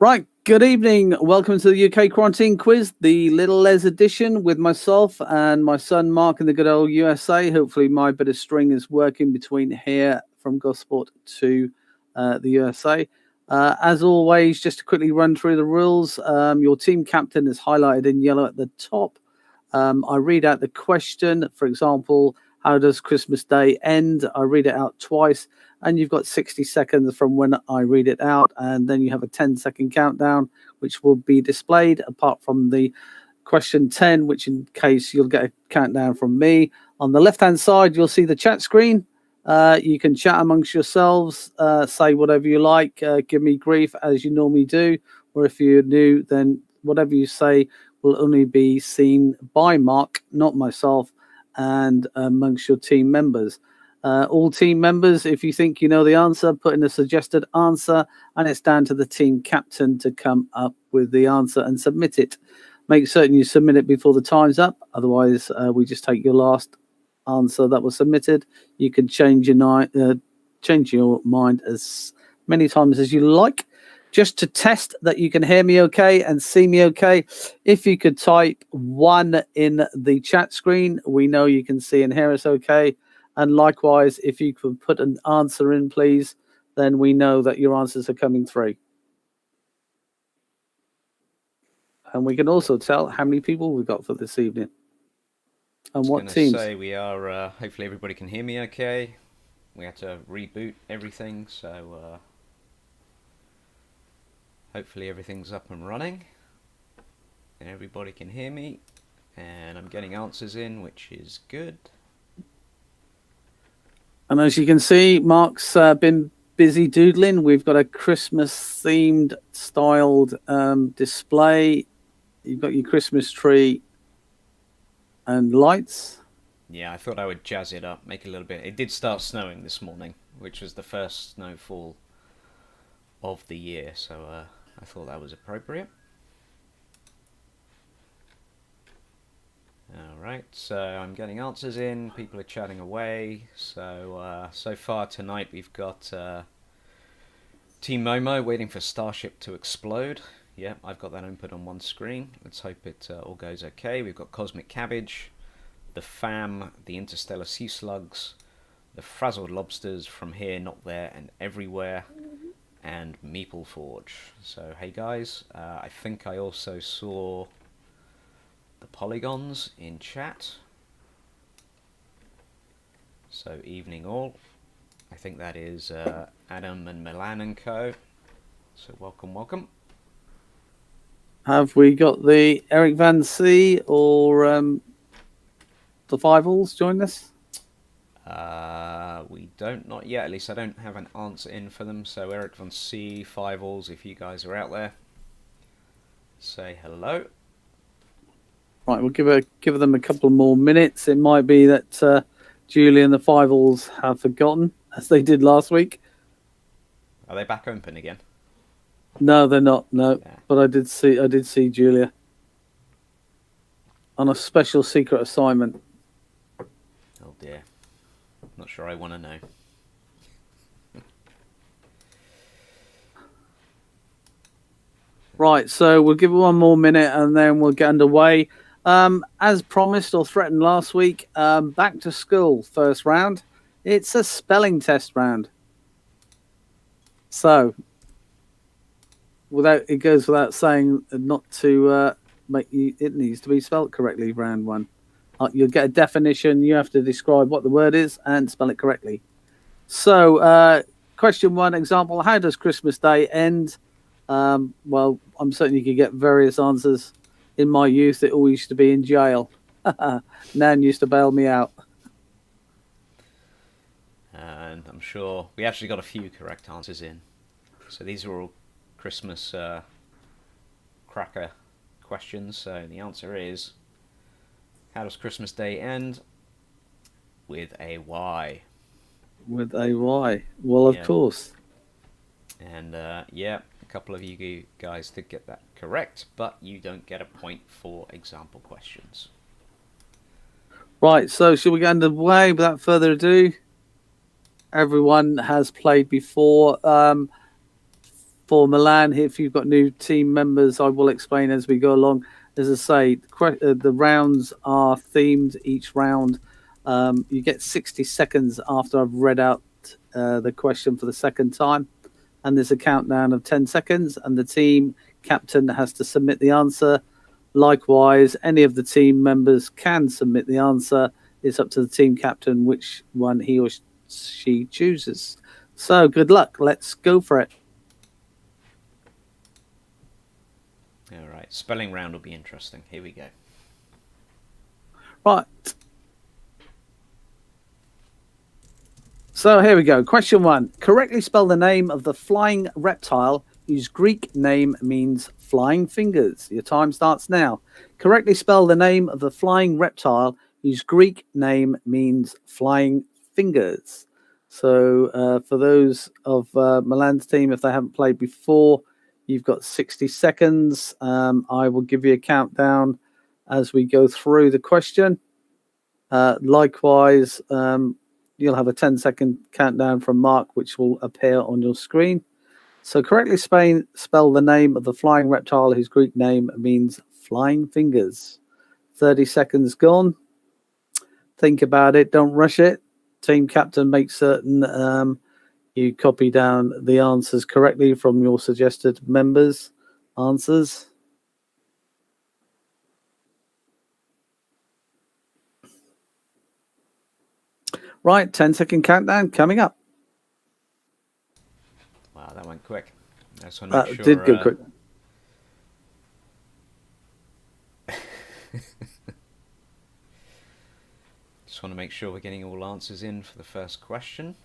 Right, good evening. Welcome to the UK Quarantine Quiz, the Little Les edition with myself and my son Mark in the good old USA. Hopefully, my bit of string is working between here from Gosport to the USA. As always, just to quickly run through the rules, your team captain is highlighted in yellow at the top. I read out the question, for example, how does Christmas Day end? I read it out twice and you've got 60 seconds from when I read it out, and then you have a 10-second countdown, which will be displayed apart from the question 10, which in case you'll get a countdown from me. On the left-hand side, you'll see the chat screen. You can chat amongst yourselves, say whatever you like, give me grief as you normally do, or if you're new, then whatever you say will only be seen by Mark, not myself, and amongst your team members. All team members, if you think you know the answer, put in a suggested answer, and it's down to the team captain to come up with the answer and submit it. Make certain you submit it before the time's up. Otherwise, we just take your last answer that was submitted. You can change your mind as many times as you like. Just to test that you can hear me okay and see me okay, if you could type 1 in the chat screen, we know you can see and hear us okay. And likewise, if you could put an answer in, please, then we know that your answers are coming through. And we can also tell how many people we've got for this evening. And what teams. Say we are, hopefully everybody can hear me okay. We had to reboot everything, so hopefully everything's up and running. And everybody can hear me. And I'm getting answers in, which is good. And as you can see, Mark's been busy doodling. We've got a Christmas-themed styled display. You've got your Christmas tree and lights. Yeah, I thought I would jazz it up, make it a little bit. It did start snowing this morning, which was the first snowfall of the year, so I thought that was appropriate. Alright, so I'm getting answers in, people are chatting away, so far tonight we've got Team Momo waiting for Starship to explode. Yeah, I've got that open on one screen, let's hope it all goes okay. We've got Cosmic Cabbage, the FAM, the Interstellar Sea Slugs, the Frazzled Lobsters, From Here, Not There and Everywhere, and Meeple Forge. So hey guys, I think I also saw the polygons in chat. So evening all. I think that is Adam and Milan and co. So welcome. Have we got the Eric Van C or the Five Alls join us? We don't, not yet. At least I don't have an answer in for them. So Eric Van C, Five Alls, if you guys are out there, say hello. Right, we'll give them a couple more minutes. It might be that Julie and the Five Alls have forgotten, as they did last week. Are they back open again? No, they're not. No, yeah. But I did see Julia on a special secret assignment. Oh dear, not sure I want to know. Right, so we'll give it one more minute and then we'll get underway. As promised or threatened last week, back to school first round. It's a spelling test round. So, it goes without saying not to it needs to be spelled correctly, round one. You'll get a definition, you have to describe what the word is and spell it correctly. So, question 1, example, how does Christmas Day end? Well, I'm certain you could get various answers. In my youth, it all used to be in jail. Nan used to bail me out. And I'm sure we actually got a few correct answers in. So these are all Christmas cracker questions. So the answer is, how does Christmas Day end? With a Y. With a Y. Well, of course. And yeah, a couple of you guys did get that correct, but you don't get a point for example questions. Right, so shall we get underway without further ado? Everyone has played before. for Milan. If you've got new team members, I will explain as we go along. As I say, the rounds are themed each round. You get 60 seconds after I've read out the question for the second time. And there's a countdown of 10 seconds, and the team captain has to submit the answer. Likewise, any of the team members can submit the answer. It's up to the team captain which one he or she chooses. So good luck. Let's go for it. All right, spelling round will be interesting. Here we go. Right. So here we go. Question 1. Correctly spell the name of the flying reptile whose Greek name means flying fingers. Your time starts now. Correctly spell the name of the flying reptile whose Greek name means flying fingers. So for those of Milan's team, if they haven't played before, you've got 60 seconds. I will give you a countdown as we go through the question. Likewise, you'll have a 10-second countdown from Mark, which will appear on your screen. So correctly spell the name of the flying reptile whose Greek name means flying fingers. 30 seconds gone. Think about it. Don't rush it. Team captain, make certain you copy down the answers correctly from your suggested members' answers. Right, 10-second countdown coming up. Wow, that went quick. I just want to make sure, did go quick. Just want to make sure we're getting all answers in for the first question.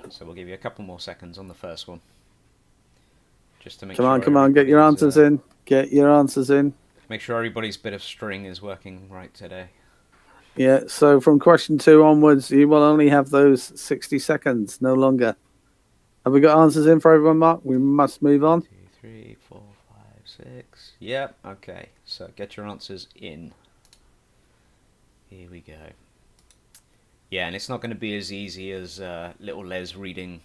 So we'll give you a couple more seconds on the first one. Just to make sure. Come on, get your answers in. Get your answers in. Make sure everybody's bit of string is working right today. Yeah, so from question 2 onwards, you will only have those 60 seconds, no longer. Have we got answers in for everyone, Mark? We must move on. 2, 3, 4, 5, 6. Yep, okay. So get your answers in. Here we go. Yeah, and it's not going to be as easy as little Les reading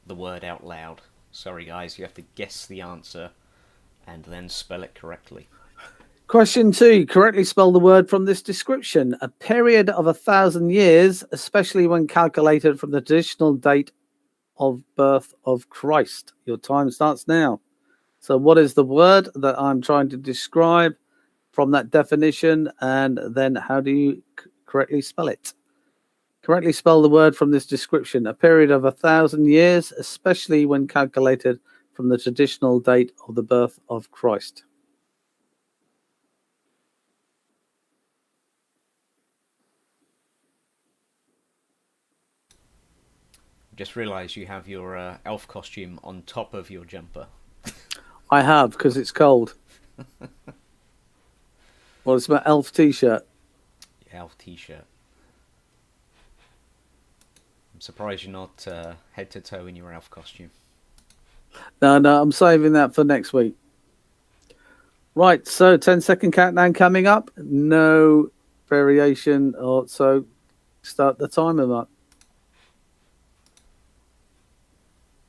the word out loud. Sorry, guys, you have to guess the answer and then spell it correctly. Question 2. Correctly spell the word from this description. A period of 1,000 years, especially when calculated from the traditional date of birth of Christ. Your time starts now. So what is the word that I'm trying to describe from that definition, and then how do you correctly spell it? Correctly spell the word from this description. A period of 1,000 years, especially when calculated from the traditional date of the birth of Christ. Just realised you have your elf costume on top of your jumper. I have, because it's cold. Well, it's my elf t-shirt. Elf t-shirt. I'm surprised you're not head to toe in your elf costume. No, I'm saving that for next week. Right, so 10-second countdown coming up. No variation, or so start the timer, Mark.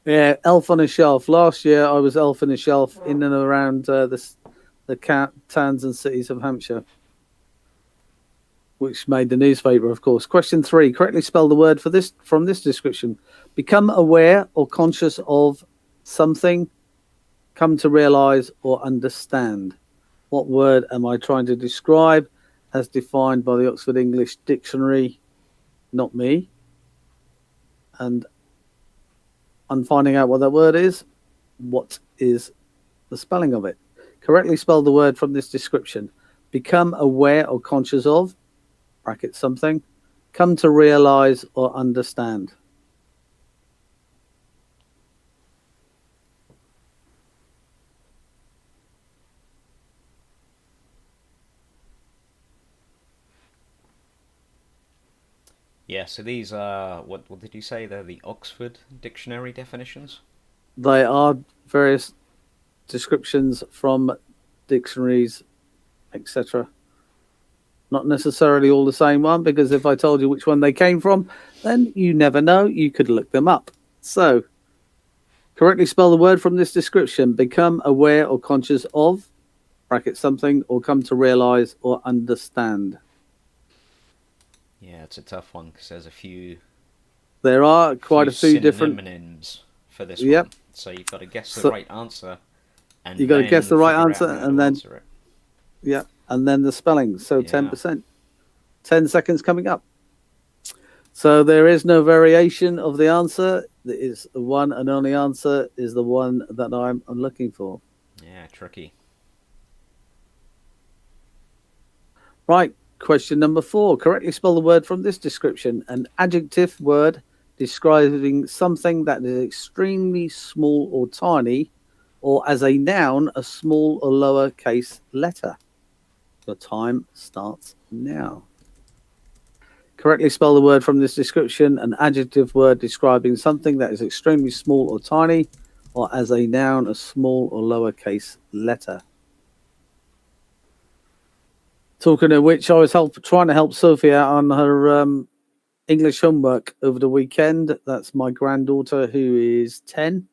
Yeah, elf on a shelf. Last year, I was elf on a shelf in and around the towns and cities of Hampshire, which made the newspaper, of course. Question 3. Correctly spell the word for this from this description. Become aware or conscious of something. Come to realize or understand. What word am I trying to describe as defined by the Oxford English Dictionary? Not me. And I'm finding out what that word is. What is the spelling of it? Correctly spell the word from this description. Become aware or conscious of, bracket something. Come to realize or understand. Yeah, so these are, what did you say? They're the Oxford Dictionary definitions? They are various descriptions from dictionaries, etc. Not necessarily all the same one, because if I told you which one they came from, then you never know. You could look them up. So Correctly spell the word from this description. Become aware or conscious of, bracket something, or come to realize or understand. Yeah, it's a tough one because there's a few There are quite a few different. synonyms for this Yep. one. So you've got to guess the So right answer, and you got to guess then the right figure answer, out how and to then answer it. yeah, and then the spelling. So Yeah. 10%. 10 seconds coming up. So there is no variation of the answer. There is the one and only answer is the one that I'm looking for. Yeah, tricky. Right. Question number 4. Correctly spell the word from this description. An adjective word describing something that is extremely small or tiny, or as a noun, a small or lowercase letter. Your time starts now. Correctly spell the word from this description. An adjective word describing something that is extremely small or tiny, or as a noun, a small or lowercase letter. Talking of which, I was trying to help Sophie out on her English homework over the weekend. That's my granddaughter who is 10.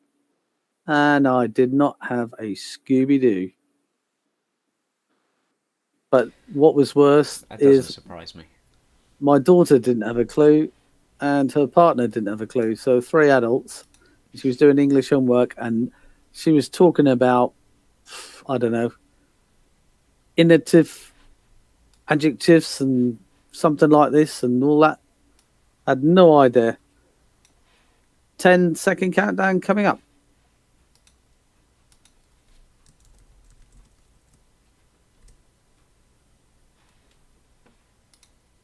And I did not have a Scooby-Doo. But what was worse That doesn't is surprise me. my daughter didn't have a clue and her partner didn't have a clue. So 3 adults. She was doing English homework and she was talking about, I don't know, innovative adjectives and something like this and all that. I had no idea. 10-second countdown coming up.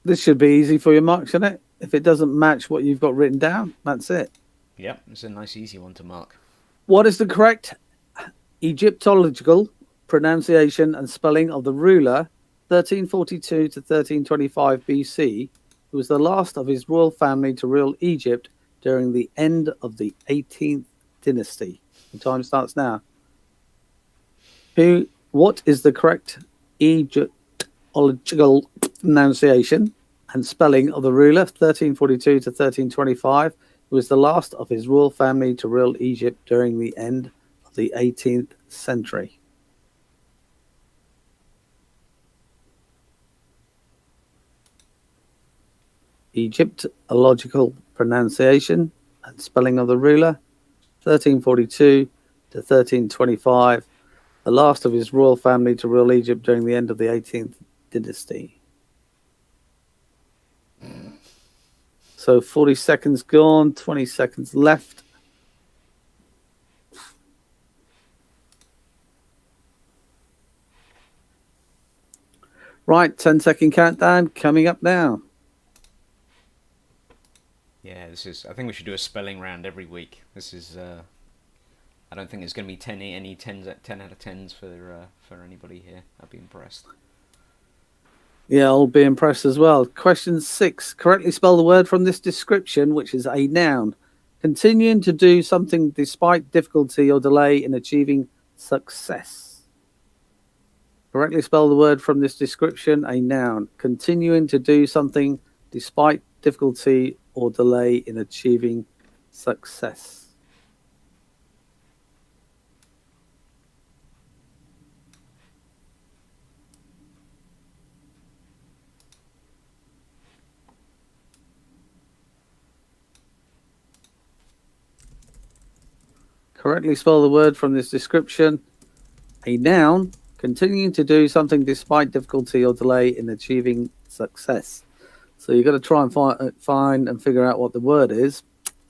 This should be easy for you, Mark, shouldn't it? If it doesn't match what you've got written down, that's it. Yep, it's a nice easy one to mark. What is the correct Egyptological pronunciation and spelling of the ruler 1342 to 1325 BC, who was the last of his royal family to rule Egypt during the end of the 18th dynasty? The time starts now. What is the correct Egyptological pronunciation and spelling of the ruler 1342 to 1325, who was the last of his royal family to rule Egypt during the end of the 18th century? Egyptological pronunciation and spelling of the ruler 1342 to 1325, the last of his royal family to rule Egypt during the end of the 18th dynasty. So 40 seconds gone, 20 seconds left. Right, 10-second countdown coming up now. Yeah, I think we should do a spelling round every week. This is, I don't think there's going to be any 10 out of 10s for anybody here. I'd be impressed. Yeah, I'll be impressed as well. Question 6. Correctly spell the word from this description, which is a noun. Continuing to do something despite difficulty or delay in achieving success. Correctly spell the word from this description, a noun. Continuing to do something despite difficulty or delay in achieving success. Correctly spell the word from this description, a noun. Continuing to do something despite difficulty or delay in achieving success. So you've got to try and find and figure out what the word is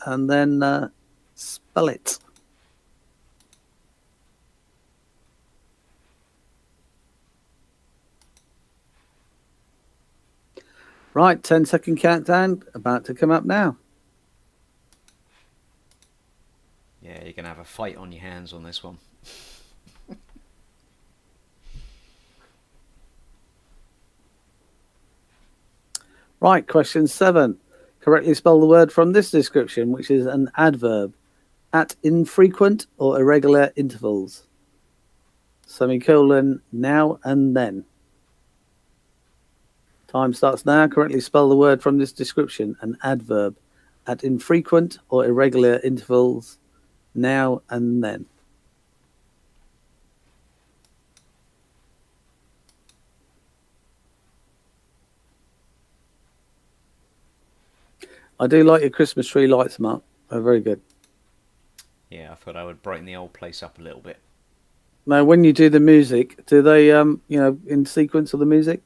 and then spell it. Right, 10-second countdown about to come up now. Yeah, you're going to have a fight on your hands on this one. Right, question 7. Correctly spell the word from this description, which is an adverb. At infrequent or irregular intervals. Semicolon, now and then. Time starts now. Correctly spell the word from this description, an adverb. At infrequent or irregular intervals. now and then. I do like your Christmas tree lights, Mark. They're very good. Yeah, I thought I would brighten the old place up a little bit. Now, when you do the music, do they, in sequence of the music?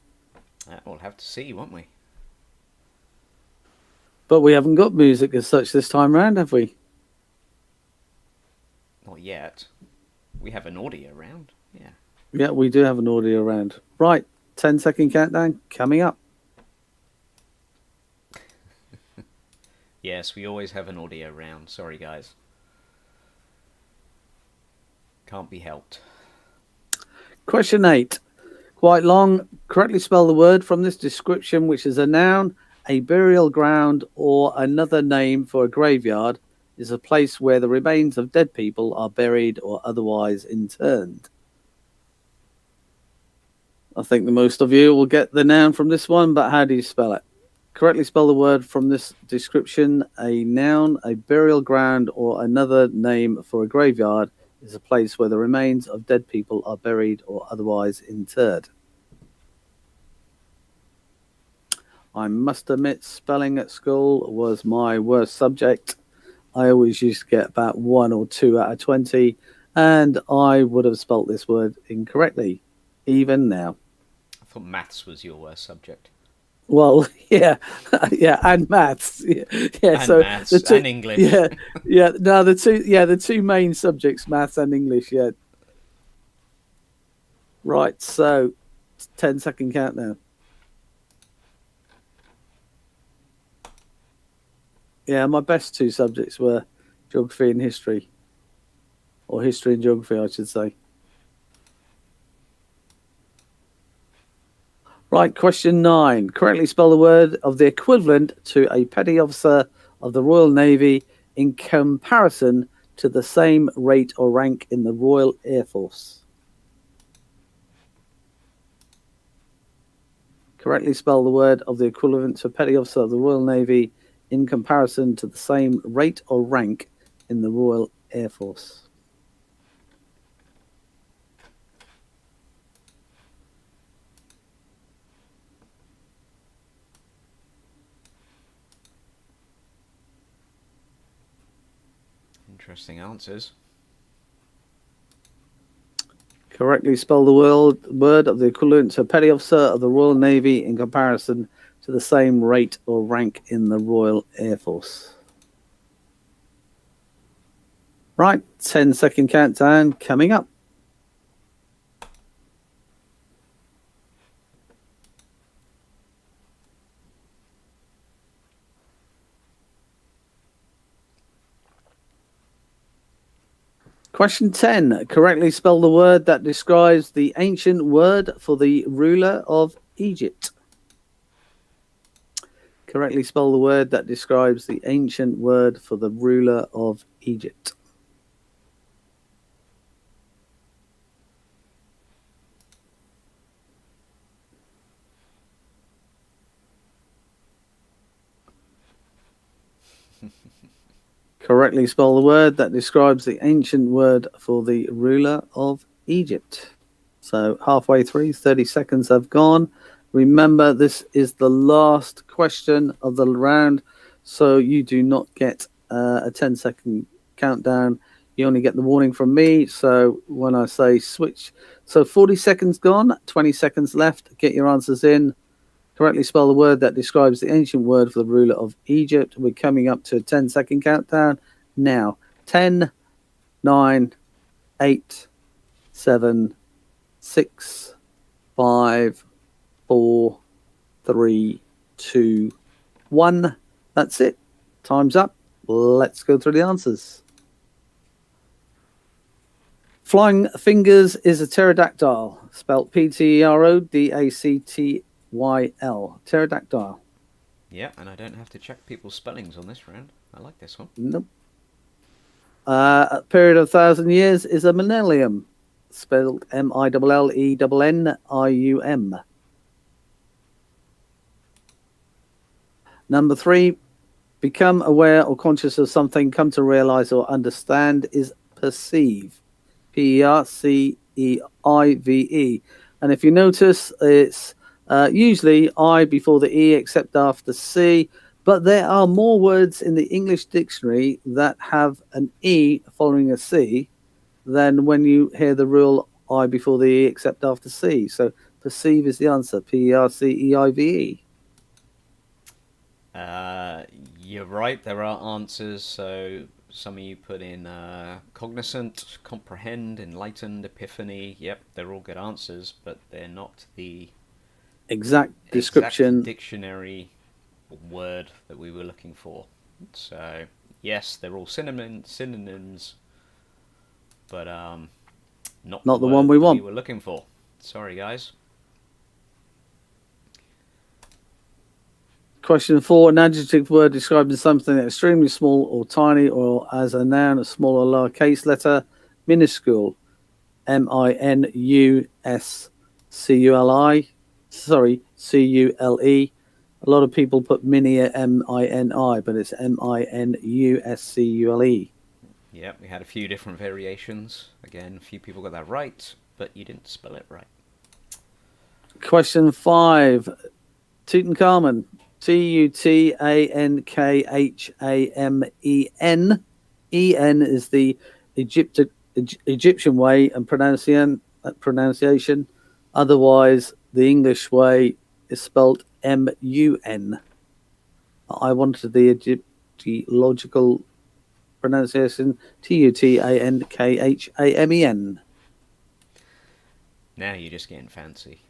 We'll have to see, won't we? But we haven't got music as such this time round, have we? Not yet. We have an audio round. Yeah. Yeah, we do have an audio round. Right, 10-second countdown coming up. Yes, we always have an audio round. Sorry, guys. Can't be helped. Question 8. Quite long. Correctly spell the word from this description, which is a noun, a burial ground, or another name for a graveyard, is a place where the remains of dead people are buried or otherwise interred. I think the most of you will get the noun from this one, but how do you spell it? Correctly spell the word from this description. A noun, a burial ground, or another name for a graveyard is a place where the remains of dead people are buried or otherwise interred. I must admit, spelling at school was my worst subject. I always used to get about 1 or 2 out of 20, and I would have spelt this word incorrectly, even now. I thought maths was your worst subject. Well, yeah, and maths, yeah. And so maths and English. No, the two main subjects, maths and English. Yeah. Right. So, 10-second countdown. Yeah, my best 2 subjects were geography and history, or history and geography, I should say. Right, question 9. Correctly spell the word of the equivalent to a petty officer of the Royal Navy in comparison to the same rate or rank in the Royal Air Force. Correctly spell the word of the equivalent to a petty officer of the Royal Navy in comparison to the same rate or rank in the Royal Air Force. Interesting answers. Correctly spell the word of the equivalent to a petty officer of the Royal Navy in comparison to the same rate or rank in the Royal Air Force. Right, 10-second countdown coming up. Question 10. Correctly spell the word that describes the ancient word for the ruler of Egypt. Correctly spell the word that describes the ancient word for the ruler of Egypt. Correctly spell the word that describes the ancient word for the ruler of Egypt. So halfway through, 30 seconds have gone. Remember, this is the last question of the round, so you do not get a 10-second countdown. You only get the warning from me. So when I say switch, so 40 seconds gone, 20 seconds left. Get your answers in. Correctly spell the word that describes the ancient word for the ruler of Egypt. We're coming up to a 10-second countdown now. 10, 9, 8, 7, 6, 5, 4, 3, 2, 1. That's it. Time's up. Let's go through the answers. Flying Fingers is a pterodactyl, spelt Pterodactyl. Pterodactyl. Yeah, and I don't have to check people's spellings on this round. I like this one. Nope. A period of 1,000 years is a millennium, spelled Millenium. Number 3. become aware or conscious of something, come to realize or understand is perceive. Perceive. And if you notice, it's usually I before the E except after C. But there are more words in the English dictionary that have an E following a C than when you hear the rule I before the E except after C. So perceive is the answer. Perceive. You're right, there are answers. So some of you put in cognizant, comprehend, enlightened, epiphany. Yep, they're all good answers, but they're not the Exact description. exact dictionary word that we were looking for. So yes, they're all synonyms, but not Not the word one we that want. we were looking for. Sorry, guys. Question 4. An adjective word describing something extremely small or tiny, or as a noun, a small or lowercase letter. Minuscule. Minusculi. Sorry, Cule. A lot of people put mini Mini, but it's Minuscule. Yep, we had a few different variations. Again, a few people got that right, but you didn't spell it right. Question 5. Tutankhamen. Tutankhamen. En is the Egyptian way and pronunciation. Otherwise, the English way is spelled Mun. I wanted the Egyptological pronunciation Tutankhamen. Now you're just getting fancy.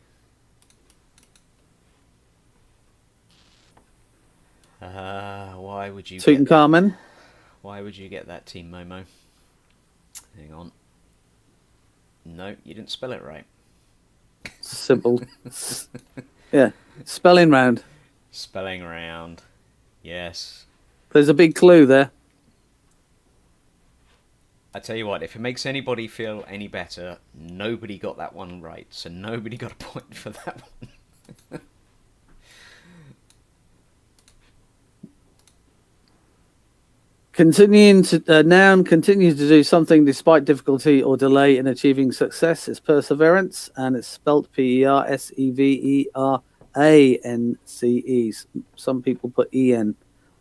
Why would you Tutankhamen? Why would you get that, Team Momo? Hang on. No, you didn't spell it right. Simple. Yeah, spelling round. Spelling round. Yes. There's a big clue there. I tell you what, if it makes anybody feel any better, nobody got that one right, so nobody got a point for that one. Continuing to noun continues to do something despite difficulty or delay in achieving success. It's perseverance, and it's spelt Perseverance. Some people put en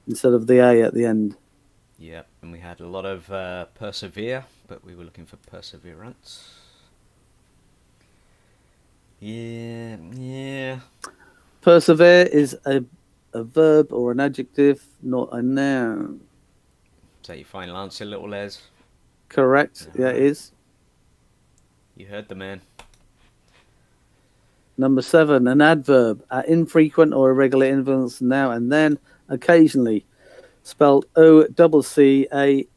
instead of the a at the end. Yep, and we had a lot of persevere, but we were looking for perseverance. Yeah. Persevere is a verb or an adjective, not a noun. Is that your final answer, little Les? Correct. Yeah, it is. You heard the man. Number 7, an adverb, at infrequent or irregular intervals now and then, occasionally, spelled Ocassionally.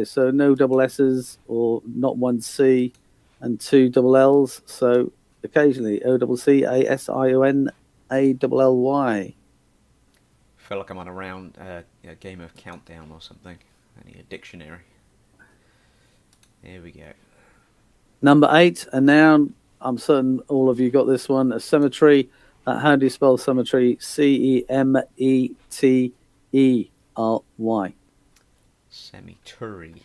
So no double S's or not one C and two double L's. So occasionally, Ocassionally. I feel like I'm on a game of Countdown or something. I need a dictionary. Here we go. Number 8, a noun. I'm certain all of you got this one. A cemetery. How do you spell cemetery? Cemetery. Cemetery.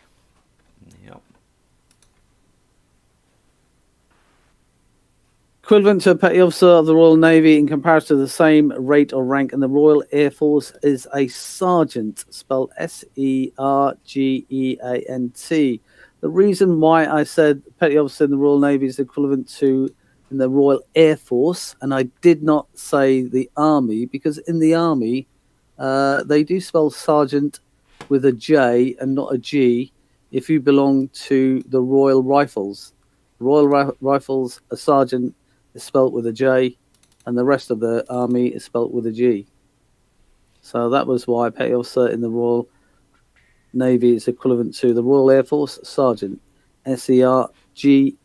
Yep. Equivalent to a petty officer of the Royal Navy in comparison to the same rate or rank in the Royal Air Force is a sergeant, spelled Sergeant. The reason why I said petty officer in the Royal Navy is equivalent to in the Royal Air Force, and I did not say the Army, because in the Army, they do spell sergeant with a J and not a G if you belong to the Royal Rifles. Royal Rifles, a sergeant is spelt with a J, and the rest of the Army is spelt with a G. So that was why petty officer in the Royal Navy is equivalent to the Royal Air Force sergeant, Sergeant.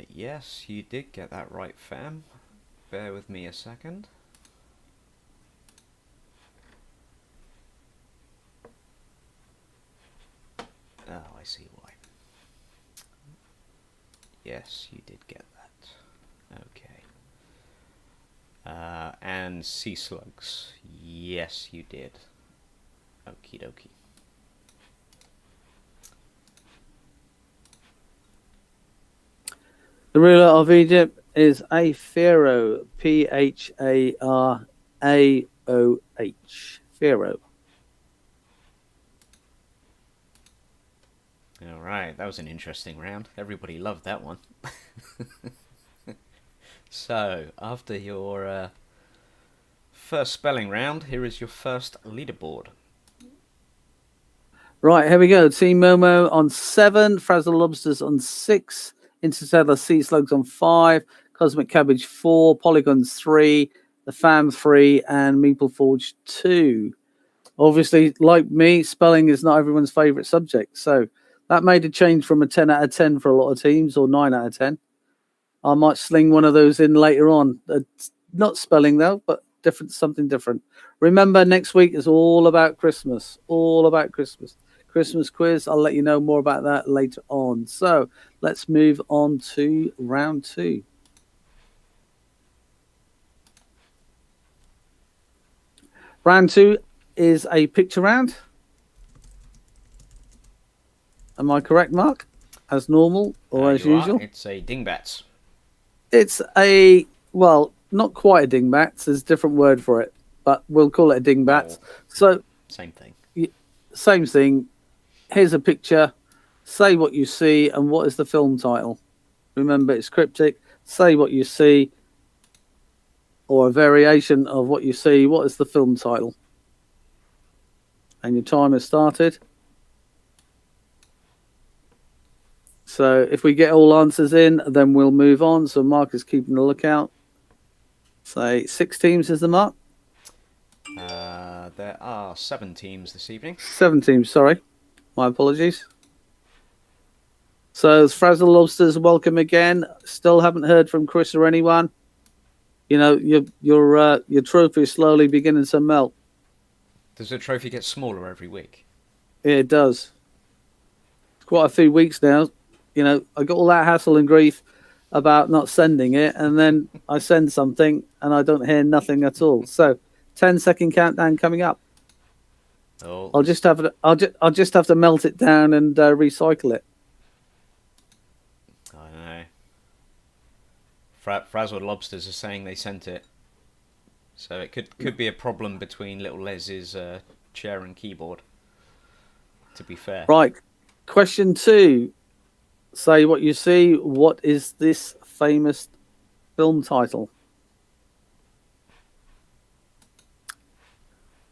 Yes, you did get that right, fam. Bear with me a second. Oh, I see why. Yes, you did get that. Okay. and sea slugs. Yes, you did. Okie dokie. The ruler of Egypt is a pharaoh. Pharaoh. Pharaoh. All right, that was an interesting round. Everybody loved that one. So, after your first spelling round, here is your first leaderboard. Right, here we go. Team Momo on 7, Frazzle Lobsters on 6, Interstellar Sea Slugs on 5, Cosmic Cabbage 4, Polygons 3, The Fam 3, and Meeple Forge 2. Obviously, like me, spelling is not everyone's favourite subject. So that made a change from a 10 out of 10 for a lot of teams, or 9 out of 10. I might sling one of those in later on. Not spelling, though, but something different. Remember, next week is all about Christmas. All about Christmas. Christmas quiz. I'll let you know more about that later on. So let's move on to round 2. Round 2 is a picture round. Am I correct, Mark? As normal or as usual? It's a dingbats. It's a, well, not quite a dingbats. There's a different word for it, but we'll call it a dingbats. Oh, so same thing. Same thing. Here's a picture. Say what you see and what is the film title. Remember, it's cryptic. Say what you see, or a variation of what you see. What is the film title? And your time has started. So if we get all answers in, then we'll move on. So Mark is keeping a lookout. Say 6 teams is the mark. There are 7 teams this evening. 7 teams, sorry. My apologies. So Frazzle Lobsters, welcome again. Still haven't heard from Chris or anyone. You know, your trophy is slowly beginning to melt. Does the trophy get smaller every week? Yeah, it does. It's quite a few weeks now. You know, I got all that hassle and grief about not sending it, and then I send something and I don't hear nothing at all. So 10-second countdown coming up. Oh, I'll just have to melt it down and recycle it. I don't know. Frazzled Lobsters are saying they sent it, so it could be a problem between little Les's chair and keyboard. To be fair, Right. Question 2. Say what you see. What is this famous film title?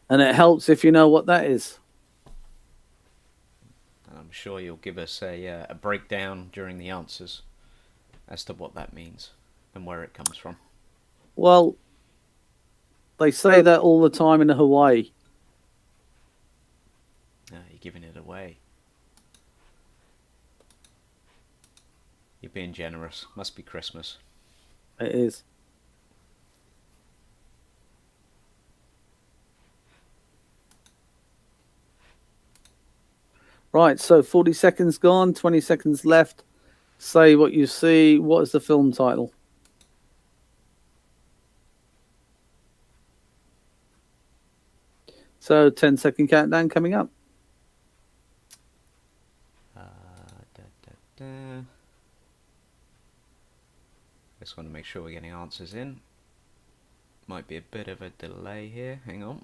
And it helps if you know what that is. I'm sure you'll give us a breakdown during the answers as to what that means and where it comes from. Well, they say that all the time in Hawaii. You're giving it away. You're being generous. Must be Christmas. It is. Right, so 40 seconds gone, 20 seconds left. Say what you see. What is the film title? So 10-second countdown coming up. Just want to make sure we're getting answers in. Might be a bit of a delay here. Hang on.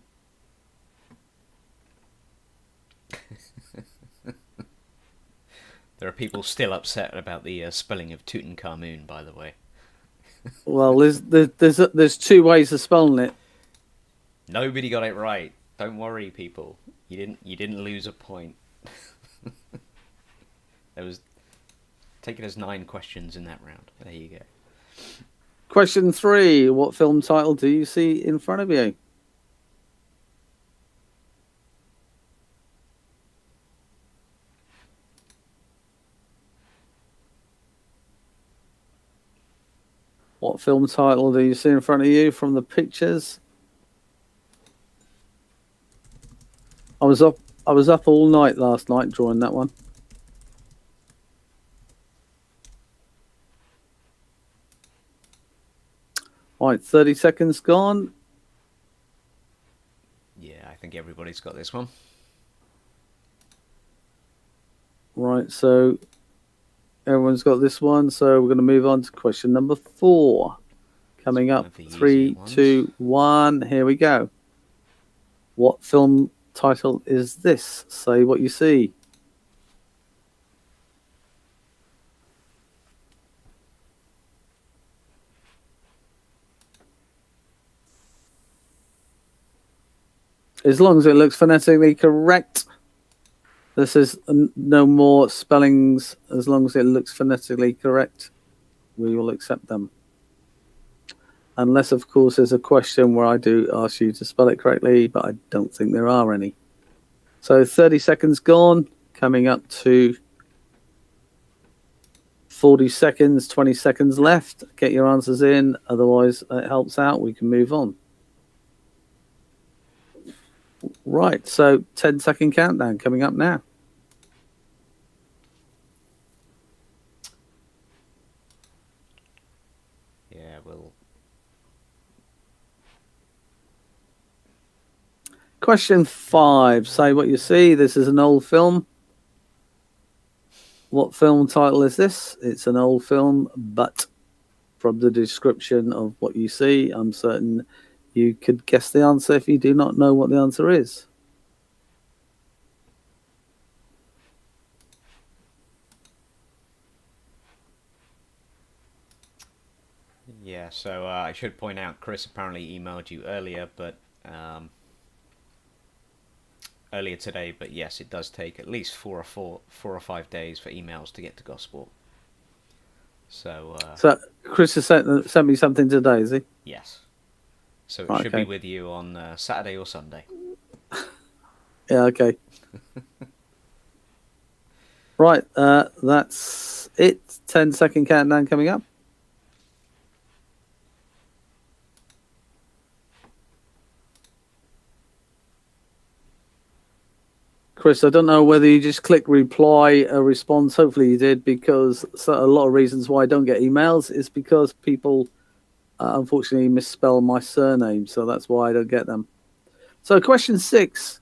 There are people still upset about the spelling of Tutankhamun, by the way. Well, there's 2 ways of spelling it. Nobody got it right. Don't worry, people. You didn't lose a point. There was, take it as 9 questions in that round. There you go. Question 3. What film title do you see in front of you? What film title do you see in front of you from the pictures? I was up all night last night drawing that one. Right, 30 seconds gone. think everybody's got this one. Right, so everyone's got this one. So we're going to move on to question number 4. Coming It's one up, of the 3, easier ones. 2, 1. Here we go. What film title is this? Say what you see. As long as it looks phonetically correct. This is no more spellings. As long as it looks phonetically correct, we will accept them. Unless, of course, there's a question where I do ask you to spell it correctly, but I don't think there are any. So 30 seconds gone, coming up to 40 seconds, 20 seconds left. Get your answers in. Otherwise, it helps out. We can move on. Right, so 10-second countdown coming up now. Yeah, we'll... Question 5. Say what you see. This is an old film. What film title is this? It's an old film, but from the description of what you see, I'm certain you could guess the answer if you do not know what the answer is. Yeah, so I should point out Chris apparently emailed you earlier, but earlier today. But yes, it does take at least 4 or 5 days for emails to get to Gosport. So Chris has sent me something today, is he? yes, so it should be with you on Saturday or Sunday. Yeah, okay. Right, that's it. 10-second countdown coming up. Chris, I don't know whether you just click reply a response. Hopefully you did, because a lot of reasons why I don't get emails is because people unfortunately misspell my surname. So that's why I don't get them. So question 6.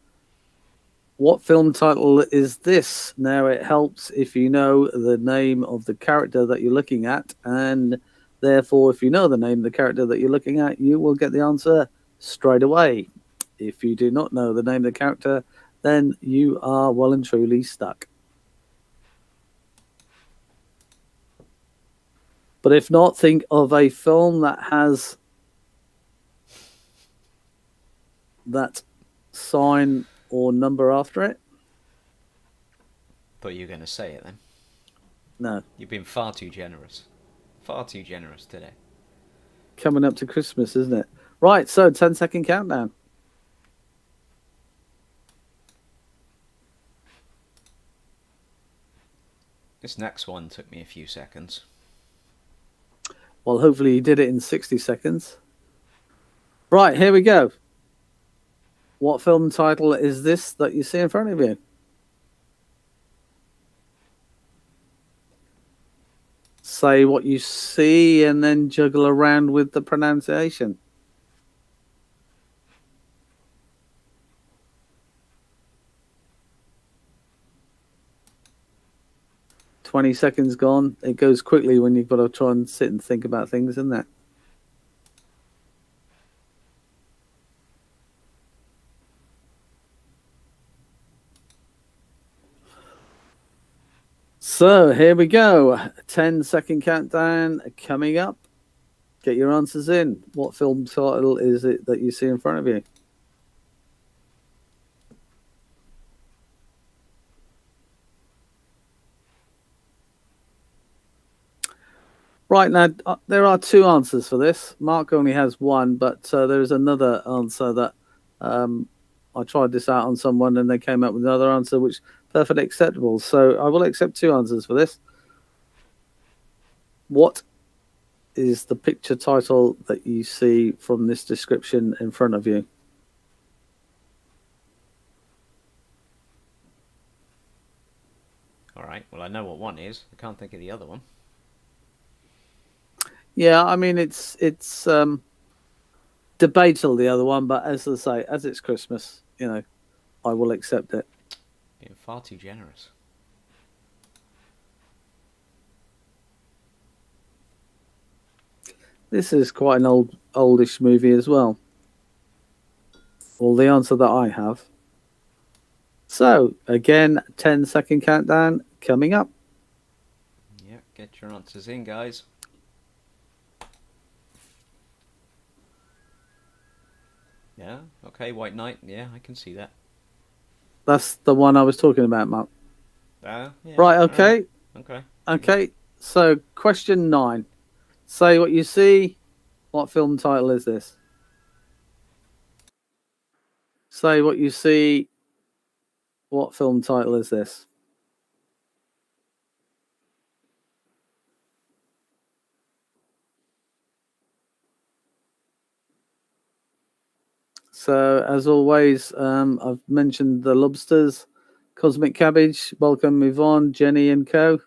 What film title is this? Now, it helps if you know the name of the character that you're looking at. And therefore, if you know the name of the character that you're looking at, you will get the answer straight away. If you do not know the name of the character, then you are well and truly stuck. But if not, think of a film that has that sign or number after it. Thought you were going to say it then. No. You've been far too generous. Far too generous today. Coming up to Christmas, isn't it? Right, so 10-second countdown. This next one took me a few seconds. Well, hopefully you did it in 60 seconds. Right, here we go. What film title is this that you see in front of you? Say what you see and then juggle around with the pronunciation. "20 seconds gone." It goes quickly when you've got to try and sit and think about things, isn't it? So here we go. 10-second countdown coming up. Get your answers in. What film title is it that you see in front of you? Right, now, there are 2 answers for this. Mark only has 1, but there is another answer that I tried this out on someone and they came up with another answer which is perfectly acceptable. So I will accept 2 answers for this. What is the picture title that you see from this description in front of you? All right, well, I know what one is. I can't think of the other one. Yeah, I mean, it's debatable, the other one, but as I say, as it's Christmas, I will accept it. Being far too generous. This is quite an oldish movie as well. Well, the answer that I have. So, again, 10-second countdown coming up. Yeah, get your answers in, guys. Yeah, okay, White Knight. Yeah, I can see that. That's the one I was talking about, Mark. Yeah, Right, okay. Okay. Okay, so question 9. Say what you see. What film title is this? Say what you see. What film title is this? So, as always, I've mentioned the Lobsters, Cosmic Cabbage. Welcome, Yvonne, Jenny, and co.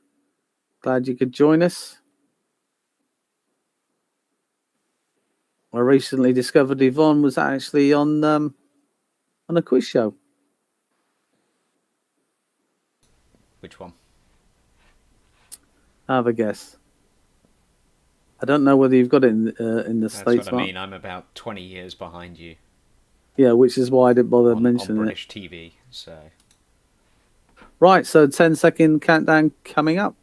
Glad you could join us. I recently discovered Yvonne was actually on a quiz show. Which one? Have a guess. I don't know whether you've got it in the That's States. what I mean. I'm about 20 years behind you. Yeah, which is why I didn't bother mentioning on British TV. So. Right, so 10-second countdown coming up.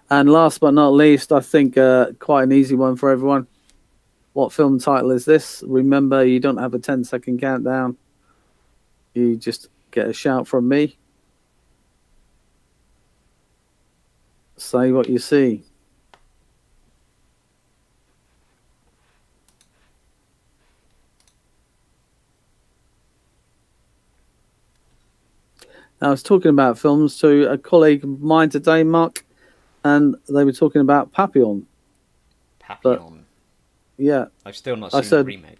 And last but not least, I think quite an easy one for everyone. What film title is this? Remember, you don't have a 10-second countdown. You just get a shout from me. Say what you see. I was talking about films to a colleague of mine today, Mark, and they were talking about Papillon. Papillon? Yeah. I've still not seen the remake.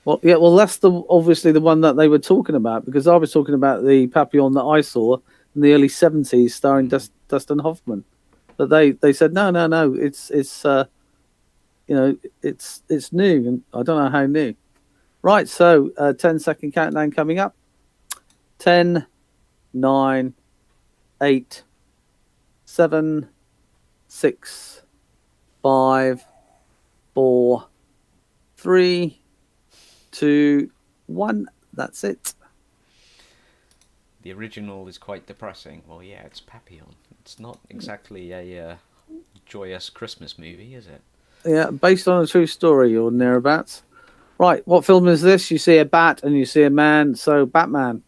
Well, yeah, well, that's obviously the one that they were talking about, because I was talking about the Papillon that I saw in the early 70s starring Dustin Hoffman. But they said, no, it's it's new, and I don't know how new. Right, so 10-second countdown coming up. 10, 9, 8, 7, 6, 5, 4, 3, 2, 1. That's it. The original is quite depressing. Well, yeah, it's Papillon. It's not exactly a joyous Christmas movie, is it? Yeah, based on a true story or thereabouts. Right, what film is this? You see a bat and you see a man, so Batman.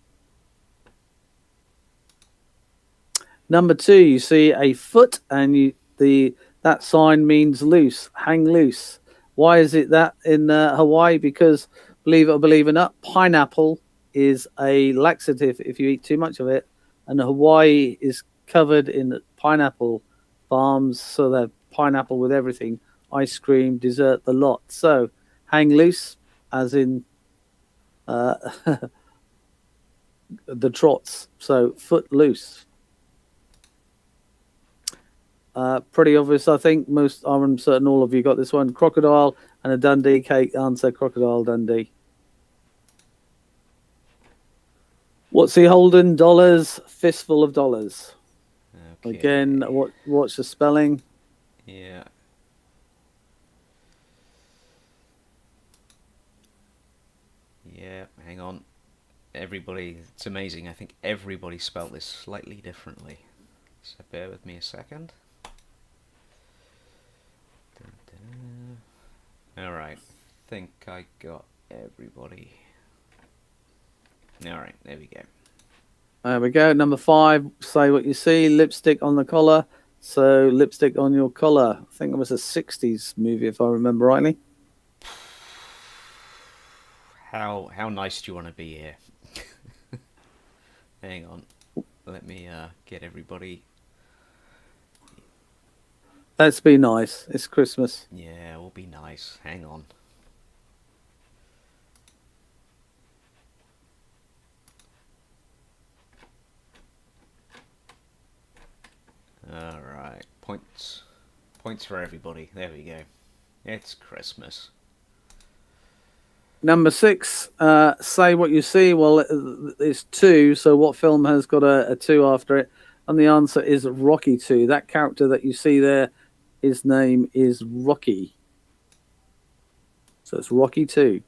Number 2, you see a foot and that sign means loose, hang loose. Why is it that in Hawaii? Because believe it or believe it not, pineapple is a laxative if you eat too much of it, and Hawaii is covered in pineapple farms, so they're pineapple with everything, ice cream, dessert, the lot. So hang loose, as in the trots. So foot loose. Pretty obvious, I think. I'm certain all of you got this one. Crocodile and a Dundee cake. Answer: Crocodile Dundee. What's he holding? Dollars. Fistful of dollars. Okay. Again, what's the spelling? Yeah. Yeah, hang on. Everybody, it's amazing. I think everybody spelt this slightly differently. So bear with me a second. Alright, I think I got everybody. Alright, there we go. There we go. Number 5, say what you see. Lipstick on the collar. So, lipstick on your collar. I think it was a 60s movie, if I remember rightly. How nice do you want to be here? Hang on. Let me get everybody. Let's be nice. It's Christmas. Yeah, we'll be nice. Hang on. All right, points for everybody. There we go. It's Christmas. Number 6, say what you see. Well, it's 2, so what film has got a 2 after it? And the answer is Rocky 2. That character that you see there, his name is Rocky. So it's Rocky 2.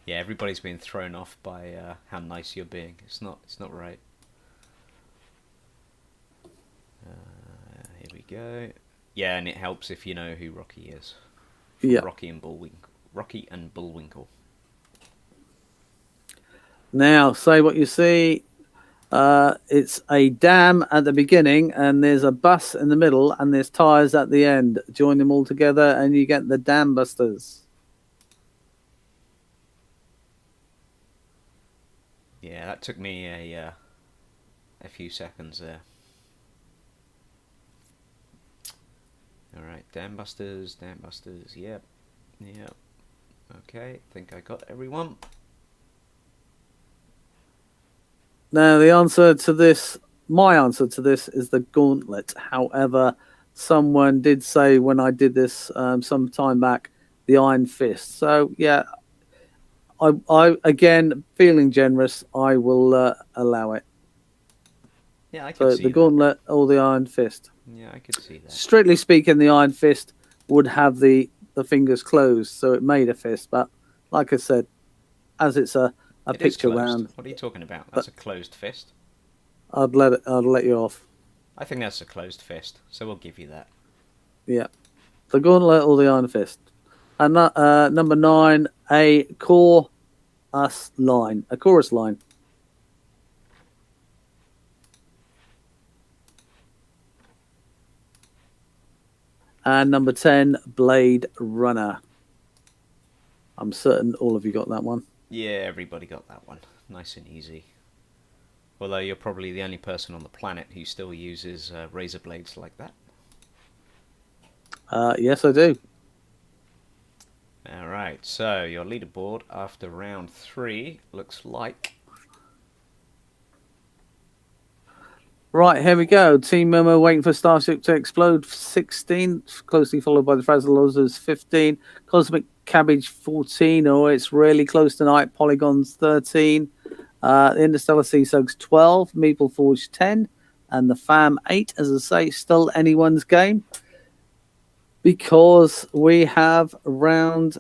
Yeah, everybody's been thrown off by how nice you're being. It's not right. Here we go. Yeah, and it helps if you know who Rocky is. Yeah. Rocky and Bullwinkle. Now, say what you see. It's a dam at the beginning, and there's a bus in the middle, and there's tires at the end. Join them all together, and you get the Dam Busters. Yeah, that took me a few seconds there. All right, Dam Busters. Yep. Okay, think I got everyone. Now, the answer to this, my answer to this, is the Gauntlet. However, someone did say when I did this some time back, the Iron Fist. So yeah, I again feeling generous, I will allow it. Yeah, I could see the Gauntlet or the Iron Fist. Yeah, I could see that. Strictly speaking, the Iron Fist would have the fingers closed, so it made a fist. But like I said, as it's a picture round. What are you talking about? That's a closed fist. I'd let you off. I think that's a closed fist, so we'll give you that. Yeah, the Gauntlet or the Iron Fist. And number 9, a chorus line. And number 10, Blade Runner. I'm certain all of you got that one. Yeah, everybody got that one. Nice and easy. Although you're probably the only person on the planet who still uses razor blades like that. Yes, I do. Alright, so your leaderboard after round 3 looks like... Right, here we go. Team Momo waiting for Starship to explode, 16. Closely followed by the Frazzle Losers, 15. Cosmic Cabbage, 14. Oh, it's really close tonight. Polygons, 13. The Interstellar Sea Soaks, 12. Meeple Forge, 10. And the Fam, 8. As I say, still anyone's game. Because we have round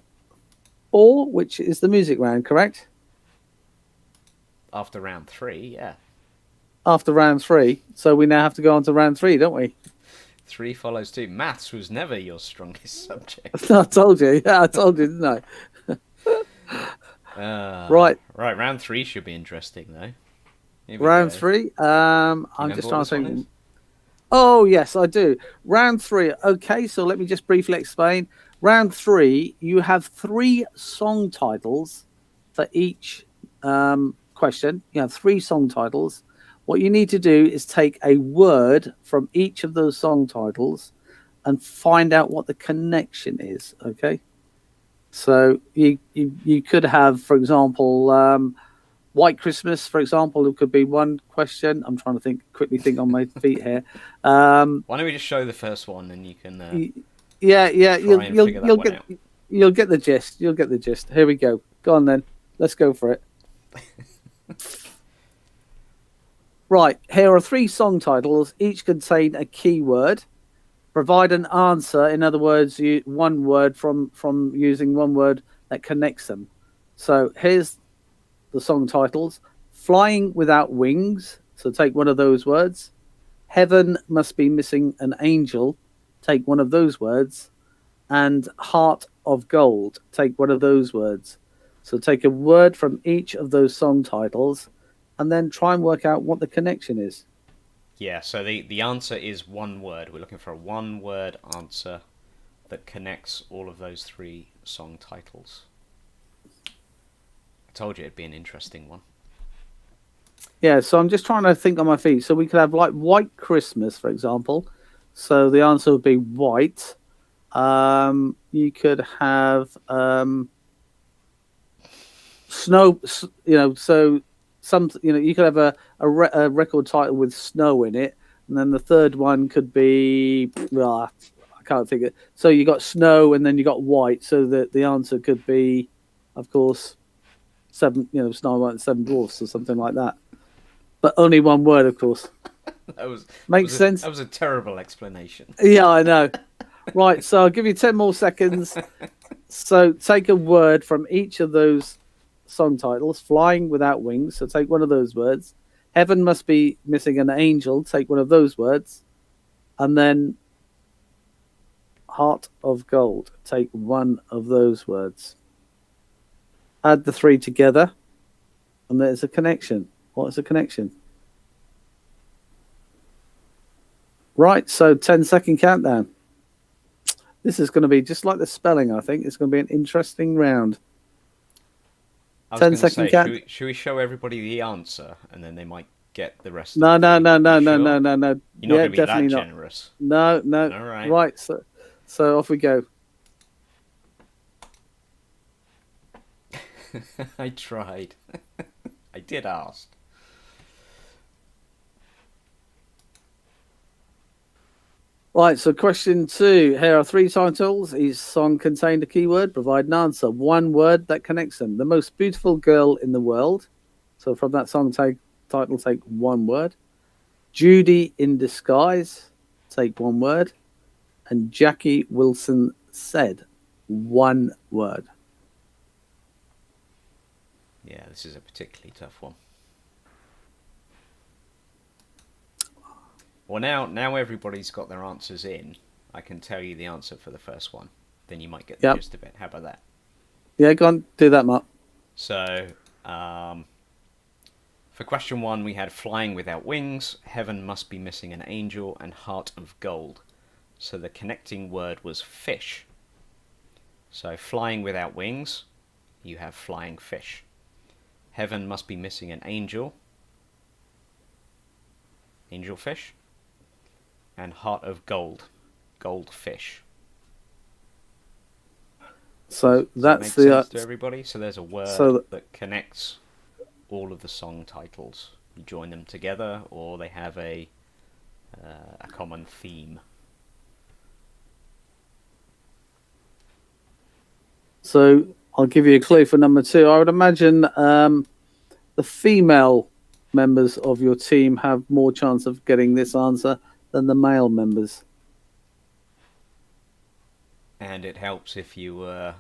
4, which is the music round, correct? After round 3, yeah. After round 3. So we now have to go on to round 3, don't we? 3 follows 2. Maths was never your strongest subject. I told you. Yeah, I told you, didn't I? Right. Right, round 3 should be interesting, though. Round 3. I'm just trying to think. Oh, yes, I do. Round 3. Okay, so let me just briefly explain. Round 3, you have 3 song titles for each question. You have 3 song titles. What you need to do is take a word from each of those song titles and find out what the connection is, okay? So you could have, for example, White Christmas, for example, it could be one question. I'm trying to quickly think on my feet here. Why don't we just show the first one and you can... you'll get the gist. You'll get the gist. Here we go. Go on then. Let's go for it. Right, here are 3 song titles. Each contain a keyword. Provide an answer. In other words, one word from using one word that connects them. So here's the song titles. Flying Without Wings. So take one of those words. Heaven Must Be Missing an Angel. Take one of those words. And Heart of Gold. Take one of those words. So take a word from each of those song titles and then try and work out what the connection is. Yeah, so the answer is one word. We're looking for a one-word answer that connects all of those 3 song titles. I told you it'd be an interesting one. Yeah, so I'm just trying to think on my feet. So we could have like White Christmas, for example. So the answer would be white. You could have snow, so some, you could have a record title with snow in it, and then the third one could be, I can't think it. So you got snow, and then you got white. So the answer could be, of course, Snow White and Seven Dwarfs or something like that. But only one word, of course. Makes sense. That was a terrible explanation. Yeah, I know. Right, so I'll give you 10 more seconds. So take a word from each of those song titles. Flying Without Wings, so take one of those words. Heaven Must Be Missing an Angel, take one of those words. And then Heart of Gold, take one of those words. Add the three together, and there's a connection. What is a connection? Right, so 10-second countdown. This is going to be just like the spelling, I think. It's going to be an interesting round. I was 10-second count. Should we show everybody the answer, and then they might get the rest of it? No. You're not going to be that generous. No. All right. Right, so off we go. I tried. I did ask. Right, so question 2. Here are 3 titles. Each song contained a keyword. Provide an answer. One word that connects them. The Most Beautiful Girl in the World. So from that song title, take one word. Judy in Disguise. Take one word. And Jackie Wilson Said. One word. Yeah, this is a particularly tough one. Well, now everybody's got their answers in. I can tell you the answer for the first one. Then you might get the gist of it. How about that? Yeah, go on. Do that, Mark. So, for question 1, we had Flying Without Wings, Heaven Must Be Missing an Angel, and Heart of Gold. So the connecting word was fish. So Flying Without Wings, you have flying fish. Heaven Must Be Missing an Angel, angelfish. And Heart of Gold, goldfish. So that's the sense to everybody. So there's a word that connects all of the song titles. You join them together, or they have a common theme. So I'll give you a clue for number 2. I would imagine the female members of your team have more chance of getting this answer than the male members. And it helps if you were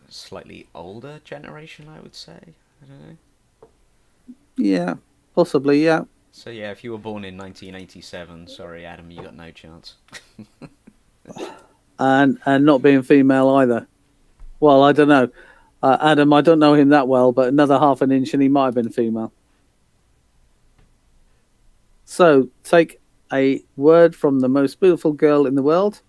slightly older generation, I would say. I don't know. Yeah, possibly, yeah. So yeah, if you were born in 1987, sorry Adam, you got no chance. and not being female either. Well, I don't know. Adam, I don't know him that well, but another half an inch and he might have been female. So take a word from The Most Beautiful Girl in the World.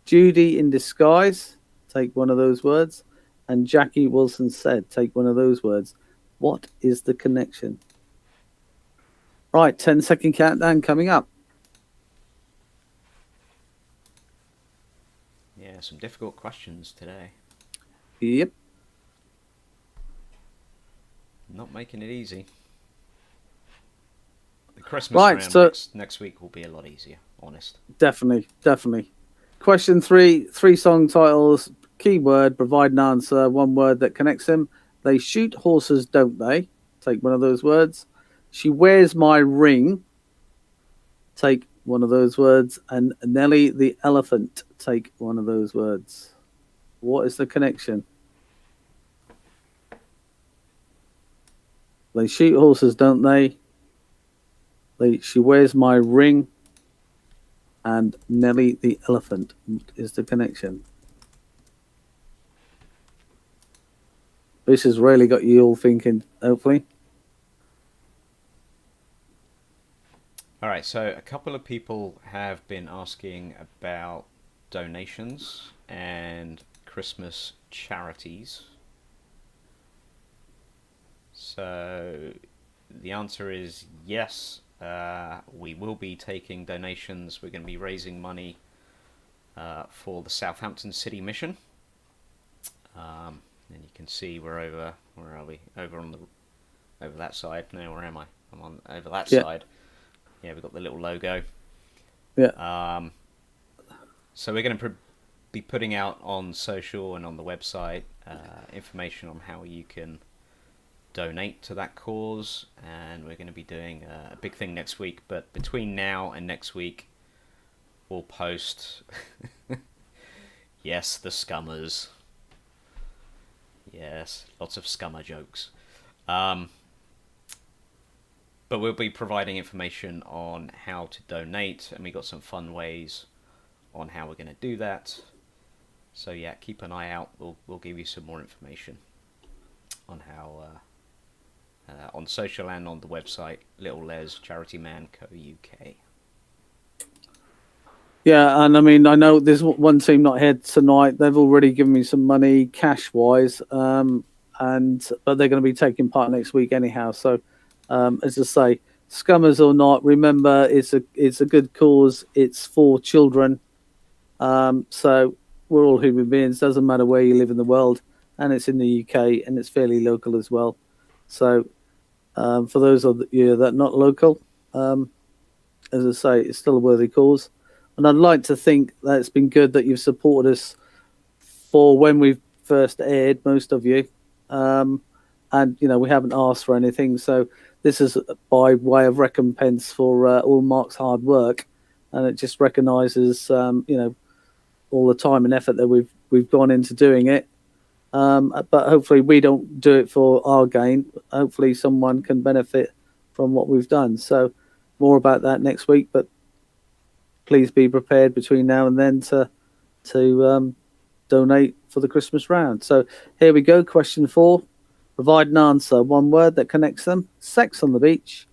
Judy in Disguise, take one of those words. And Jackie Wilson Said, take one of those words. What is the connection? Right, 10-second countdown coming up. Yeah, some difficult questions today. Yep. Not making it easy. The Christmas round next week will be a lot easier, honest. Definitely. Question 3, 3 song titles, keyword, provide an answer, one word that connects them. They shoot horses, don't they? Take one of those words. She wears my ring. Take one of those words. And Nelly the elephant. Take one of those words. What is the connection? They shoot horses, don't they? She wears my ring. And Nelly the elephant is the connection. This has really got you all thinking, hopefully. All right, so a couple of people have been asking about donations and Christmas charities. So the answer is yes. We will be taking donations. We're going to be raising money for the Southampton City Mission. And you can see we're over. Where are we? Over on the over that side. No, where am I? I'm on over that Yeah. side. Yeah, we've got the little logo. Yeah. So we're going to be putting out on social and on the website information on how you can donate to that cause, and we're going to be doing a big thing next week. But between now and next week, we'll post. Yes, the scummers. Yes, lots of scummer jokes. But we'll be providing information on how to donate, and we got some fun ways on how we're going to do that. So yeah, keep an eye out. We'll give you some more information on how on social and on the website, Little Les Charity Man Co UK. Yeah, and I mean, I know there's one team not here tonight. They've already given me some money cash wise, but they're going to be taking part next week anyhow. So, as I say, scummers or not, remember it's a good cause. It's for children. So we're all human beings. Doesn't matter where you live in the world, and it's in the UK and it's fairly local as well. So, for those of you that are not local, as I say, it's still a worthy cause. And I'd like to think that it's been good that you've supported us for when we first aired, most of you. And, we haven't asked for anything. So this is by way of recompense for all Mark's hard work. And it just recognises, all the time and effort that we've gone into doing it. But hopefully we don't do it for our gain. Hopefully someone can benefit from what we've done. So more about that next week. But please be prepared between now and then to donate for the Christmas round. So here we go. Question 4. Provide an answer. One word that connects them. Sex on the Beach,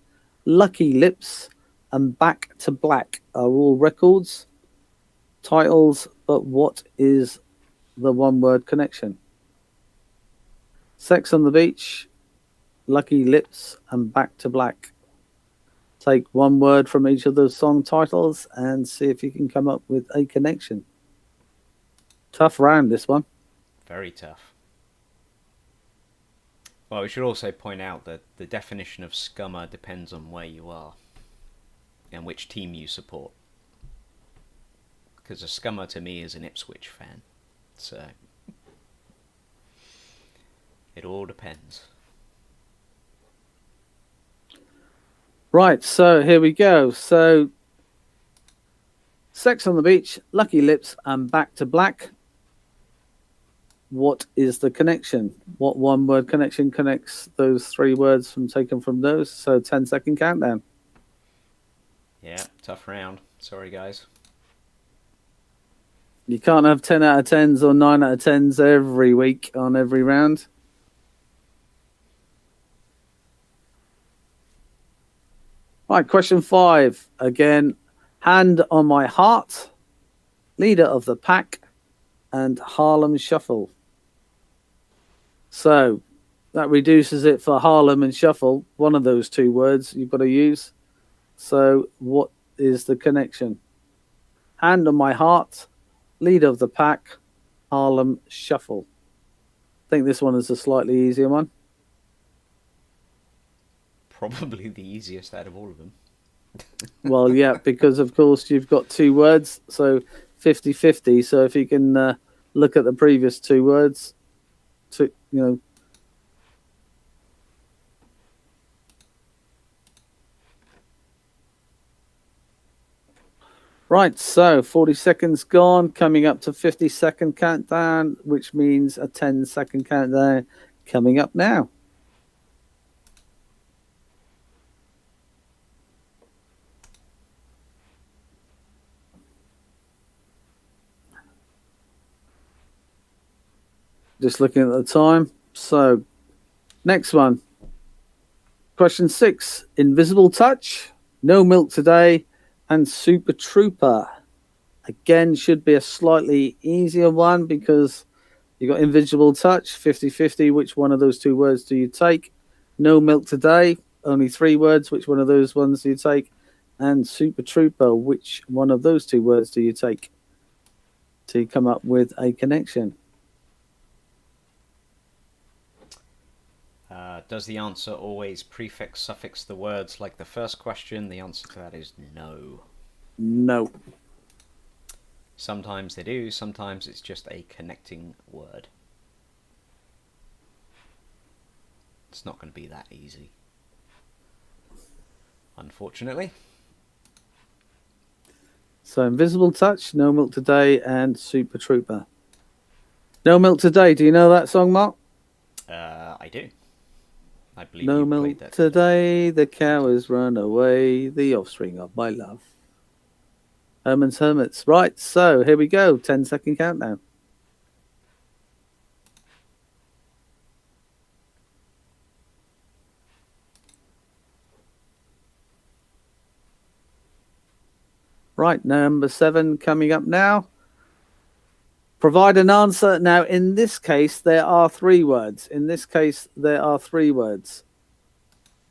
Lucky Lips, and Back to Black are all records, titles, but what is the one-word connection? Sex on the Beach, Lucky Lips, and Back to Black. Take one word from each of those song titles and see if you can come up with a connection. Tough round, this one. Very tough. Well, we should also point out that the definition of scummer depends on where you are and which team you support. Because a scummer to me is an Ipswich fan. So it all depends. Right, so here we go. So, Sex on the Beach, Lucky Lips, and Back to Black. What is the connection? What one-word connection connects those three words taken from those? So, 10-second countdown. Yeah, tough round. Sorry, guys. You can't have 10 out of 10s or 9 out of 10s every week on every round. Right, question 5. Again, Hand on My Heart, Leader of the Pack, and Harlem Shuffle. So that reduces it for Harlem and Shuffle. One of those two words you've got to use. So what is the connection? Hand on My Heart, Leader of the Pack, Harlem Shuffle. I think this one is a slightly easier one. Probably the easiest out of all of them. Well, yeah, because of course you've got two words, so 50-50. So if you can look at the previous two words, Right, so 40 seconds gone, coming up to 50-second countdown, which means a 10-second countdown coming up now. Just looking at the time. So, next one. Question 6. Invisible Touch, No Milk Today, and Super Trooper. Again, should be a slightly easier one because you got Invisible Touch, 50-50. Which one of those two words do you take? No Milk Today, only 3 words. Which one of those ones do you take? And Super Trooper, which one of those 2 words do you take to come up with a connection? Does the answer always prefix suffix the words like the first question? The answer to that is no. No. Sometimes they do, sometimes it's just a connecting word. It's not going to be that easy, unfortunately. So Invisible Touch, No Milk Today, and Super Trooper. No Milk Today. Do you know that song, Mark? I do. I believe No you milk played that today, the cow has run away, the offspring of my love. Herman's Hermits. Right, so here we go. 10-second countdown. Right, number 7 coming up now. Provide an answer. Now, in this case, there are 3 words. In this case, there are 3 words.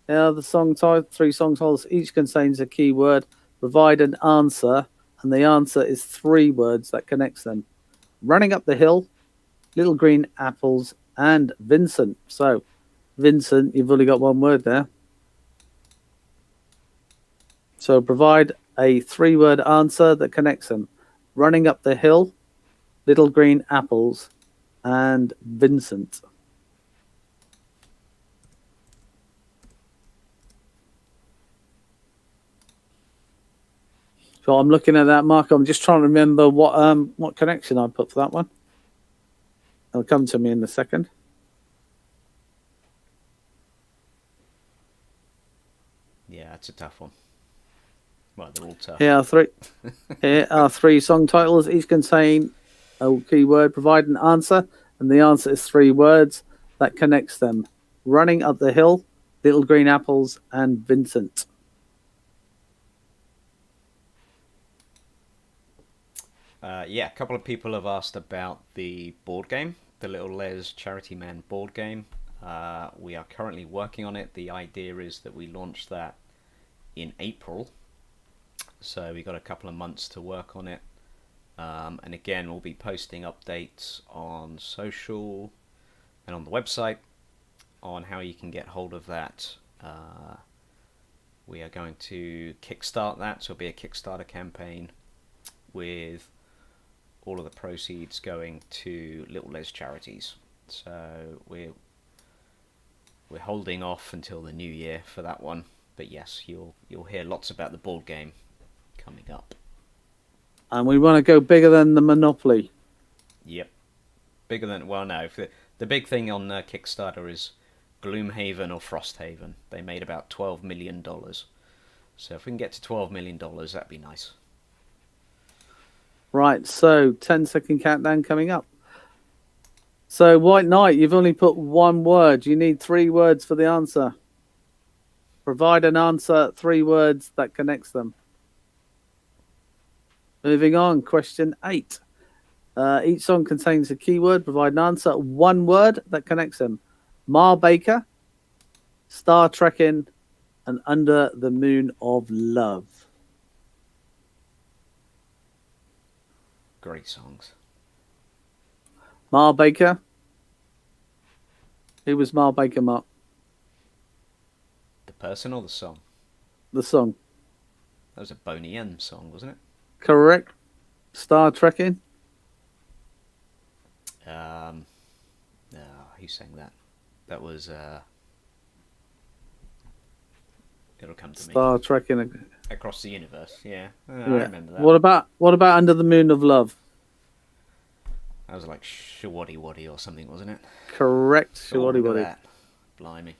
Now, the song title, 3 song titles, each contains a key word. Provide an answer, and the answer is 3 words that connects them. Running Up the Hill, Little Green Apples, and Vincent. So, Vincent, you've only got 1 word there. So, provide a 3-word answer that connects them. Running Up the Hill, Little Green Apples, and Vincent. So I'm looking at that, Mark. I'm just trying to remember what connection I put for that one. It'll come to me in a second. Yeah, it's a tough one. Well, they're all tough. Here are 3 song titles. Each contain a keyword. Provide an answer, and the answer is 3 words that connects them. Running Up the Hill, Little Green Apples, and Vincent. Yeah, a couple of people have asked about the board game, the Little Les Charity Man board game. We are currently working on it. The idea is that we launch that in April. So we got a couple of months to work on it. And again, we'll be posting updates on social and on the website on how you can get hold of that. We are going to kickstart that, so it'll be a Kickstarter campaign with all of the proceeds going to Little Les Charities. So we're holding off until the new year for that one. But yes, you'll hear lots about the board game coming up. And we want to go bigger than the Monopoly. Yep. Bigger than, well, no. The big thing on Kickstarter is Gloomhaven or Frosthaven. They made about $12 million. So if we can get to $12 million, that'd be nice. Right, so 10-second countdown coming up. So White Knight, you've only put 1 word. You need 3 words for the answer. Provide an answer, 3 words that connects them. Moving on, question 8. Each song contains a keyword. Provide an answer, 1 word that connects them. Mar Baker, Star Trekking, and Under the Moon of Love. Great songs. Mar Baker. Who was Mar Baker, Mark? The person or the song? The song. That was a Boney M song, wasn't it? Correct. Star Trekking. Who sang that? That was it'll come to me. Star Trekking. Across the Universe, yeah. I Yeah. remember that. What about Under the Moon of Love? That was like Shawaddy Waddy or something, wasn't it? Correct. Oh, look at Waddy. that. Blimey.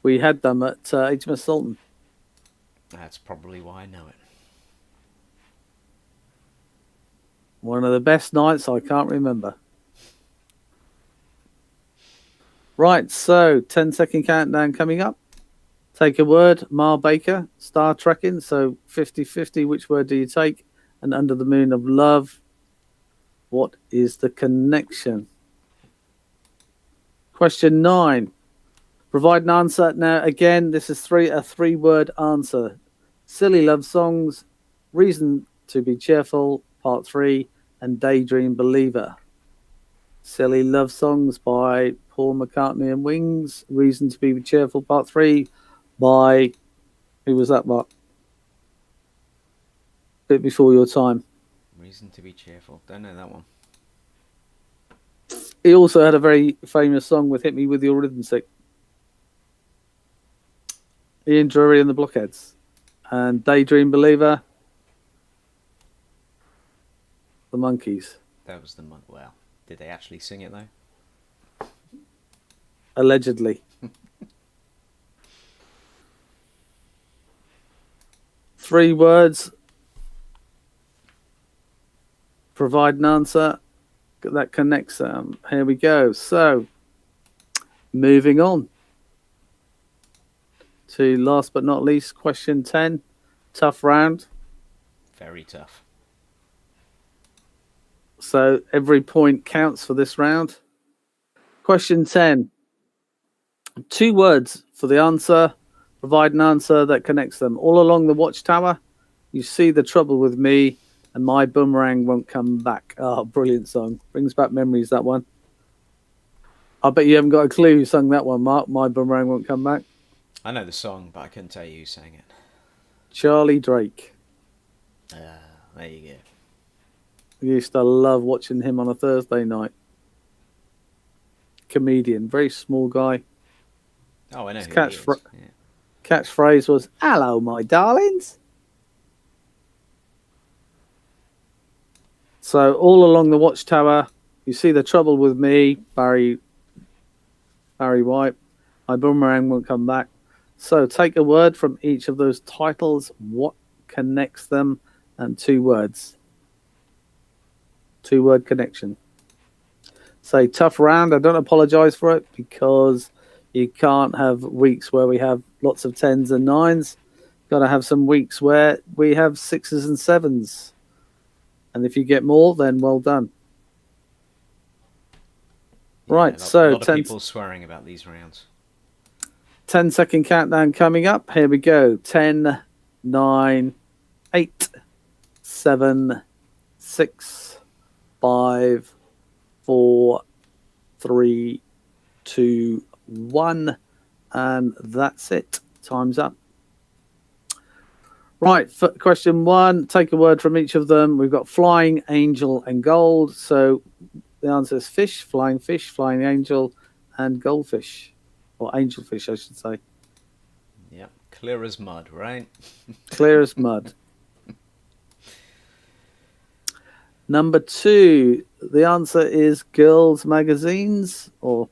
We had them at HMS Sultan. That's probably why I know it. One of the best nights I can't remember. Right, so 10-second countdown coming up. Take a word, Mar Baker, Star Trekking, so 50-50, which word do you take? And Under the Moon of Love, what is the connection? Question 9. Provide an answer. Now, again, this is a 3-word answer. Silly Love Songs, Reason to be Cheerful, Part 3, and Daydream Believer. Silly Love Songs by Paul McCartney and Wings. Reason to Be Cheerful Part 3 by, who was that, Mark? Bit before your time. Reason to Be Cheerful. Don't know that one. He also had a very famous song with Hit Me With Your Rhythm Stick. Ian Drury and the Blockheads. And Daydream Believer, the Monkees. That was the monk. Well, did they actually sing it though? Allegedly. 3 words. Provide an answer that connects them. Here we go. So, moving on to last but not least, question 10. Tough round. Very tough. So every point counts for this round. Question 10. 2 words for the answer. Provide an answer that connects them. All along the watchtower, you see the trouble with me, and my boomerang won't come back. Oh, brilliant song. Brings back memories, that one. I bet you haven't got a clue who sung that one, Mark. My boomerang won't come back. I know the song, but I couldn't tell you who sang it. Charlie Drake. There you go. I used to love watching him on a Thursday night. Comedian, very small guy. Oh, I know His who he is. Yeah. catchphrase was, "Hello, my darlings." So all along the watchtower, you see the trouble with me, Barry White. My boomerang won't come back. So take a word from each of those titles. What connects them? And 2 words. 2-word connection. Say tough round. I don't apologize for it because you can't have weeks where we have lots of 10s and 9s. Got to have some weeks where we have 6s and 7s. And if you get more, then well done. Yeah, Right, a lot of people swearing about these rounds. 10-second countdown coming up. Here we go. 10, 9, 8, 7, 6, 5, 4, 3, 2, 1. And that's it. Time's up. Right, question 1. Take a word from each of them. We've got flying, angel, and gold. So the answer is fish, flying angel, and goldfish. Or angelfish, I should say. Yeah, clear as mud, right? Clear as mud. Number 2, the answer is girls' magazines, or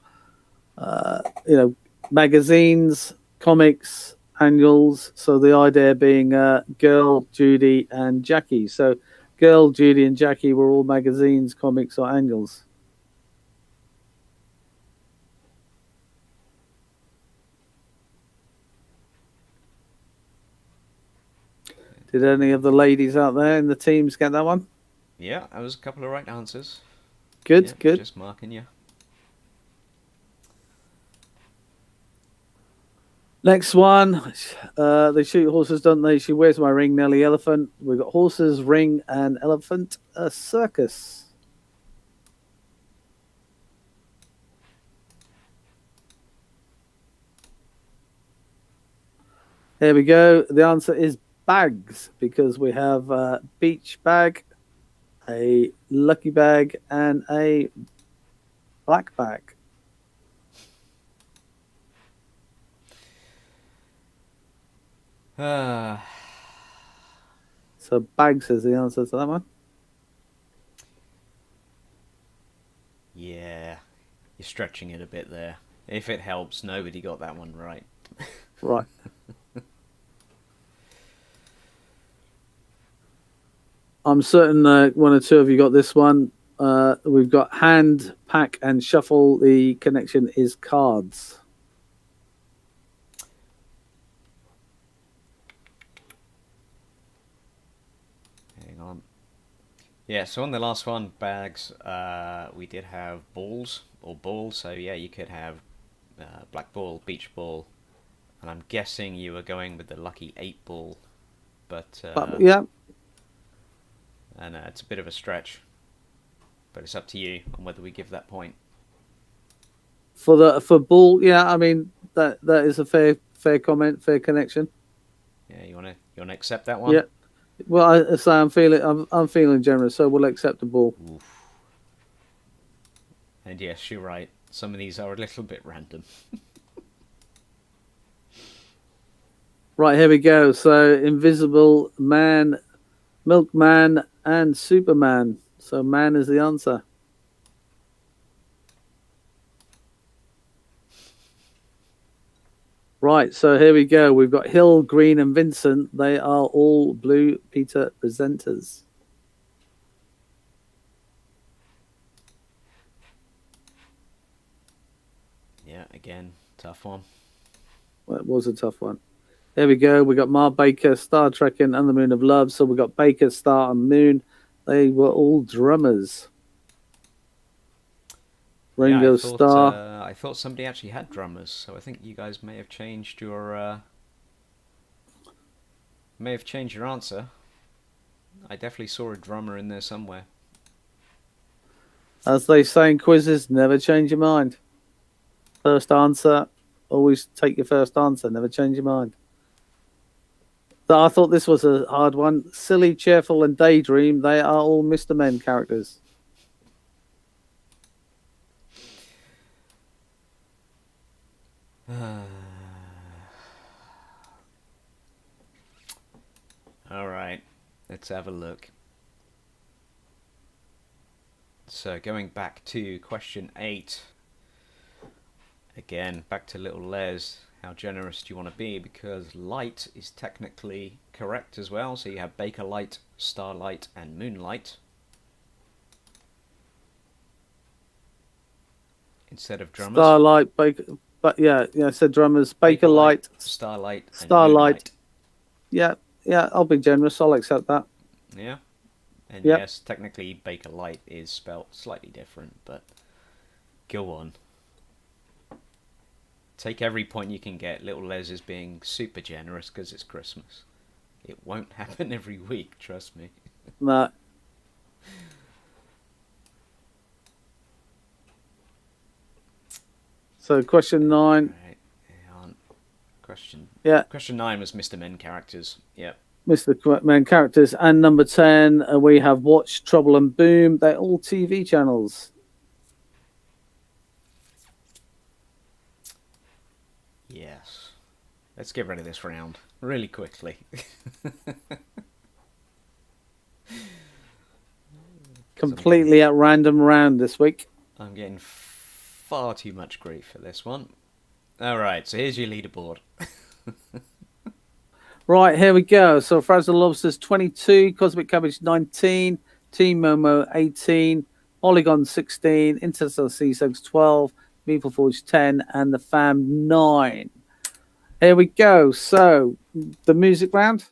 magazines, comics, annuals. So the idea being Girl, Judy, and Jackie. So Girl, Judy, and Jackie were all magazines, comics, or annuals. Did any of the ladies out there in the teams get that one? Yeah, that was a couple of right answers. Good, yeah, good. Just marking you. Next one. They shoot horses, don't they? She wears my ring, Nelly Elephant. We've got horses, ring, and elephant. A circus. Here we go. The answer is bags, because we have a beach bag, a lucky bag, and a black bag. So bags is the answer to that one. Yeah, you're stretching it a bit there. If it helps, nobody got that one right. Right. I'm certain one or two of you got this one. We've got hand, pack, and shuffle. The connection is cards. Hang on. Yeah, so on the last one, bags, we did have balls, or ball. So yeah, you could have black ball, beach ball. And I'm guessing you were going with the lucky 8 ball. But yeah. And it's a bit of a stretch. but it's up to you on whether we give that point. For Bull, yeah, I mean that is a fair comment, fair connection. Yeah, you wanna accept that one? Yeah. Well, I say I'm feeling generous, so we'll accept the Bull. Oof. And yes, you're right. Some of these are a little bit random. Right, here we go. So Invisible Man, Milkman, and Superman. So man is the answer. Right, so here we go. We've got Hill, Green, and Vincent. They are all Blue Peter presenters. Yeah, again, tough one. Well, it was a tough one. There we go. We got Mark Baker, Star Trek, and the Moon of Love. So we got Baker, Star, and Moon. They were all drummers. Ringo Starr. I thought somebody actually had drummers, so I think you guys may have changed your answer. I definitely saw a drummer in there somewhere. As they say in quizzes, never change your mind. First answer, always take your first answer. Never change your mind. So I thought this was a hard one. Silly, Cheerful, and Daydream. They are all Mr. Men characters. All right, let's have a look. So going back to question 8. Again, back to little Les. How generous do you want to be? Because light is technically correct as well. So you have Baker Light, Starlight, and Moonlight. Instead of drummers. Starlight, Baker, but yeah, I said drummers. Baker Light, Starlight, and Starlight. Moonlight. Yeah, I'll be generous. I'll accept that. Yeah. And yep. Yes, technically Baker Light is spelt slightly different, but go on. Take every point you can get. Little Les is being super generous because it's Christmas. It won't happen every week, trust me. No. So question 9. Right. Question 9 was Mr. Men characters. Yep. Mr. Men characters. And number 10, we have Watch, Trouble, and Boom. They're all TV channels. Yes. Let's get rid of this round really quickly. Completely at random round this week. I'm getting far too much grief for this one. Alright, so here's your leaderboard. Right, here we go. So Frazzle Lobsters 22, Cosmic Cabbage 19, Team Momo 18, Polygon 16, Interstellar Sea 12, Meeple Forge 10, and the Fam 9. Here we go. So the music round.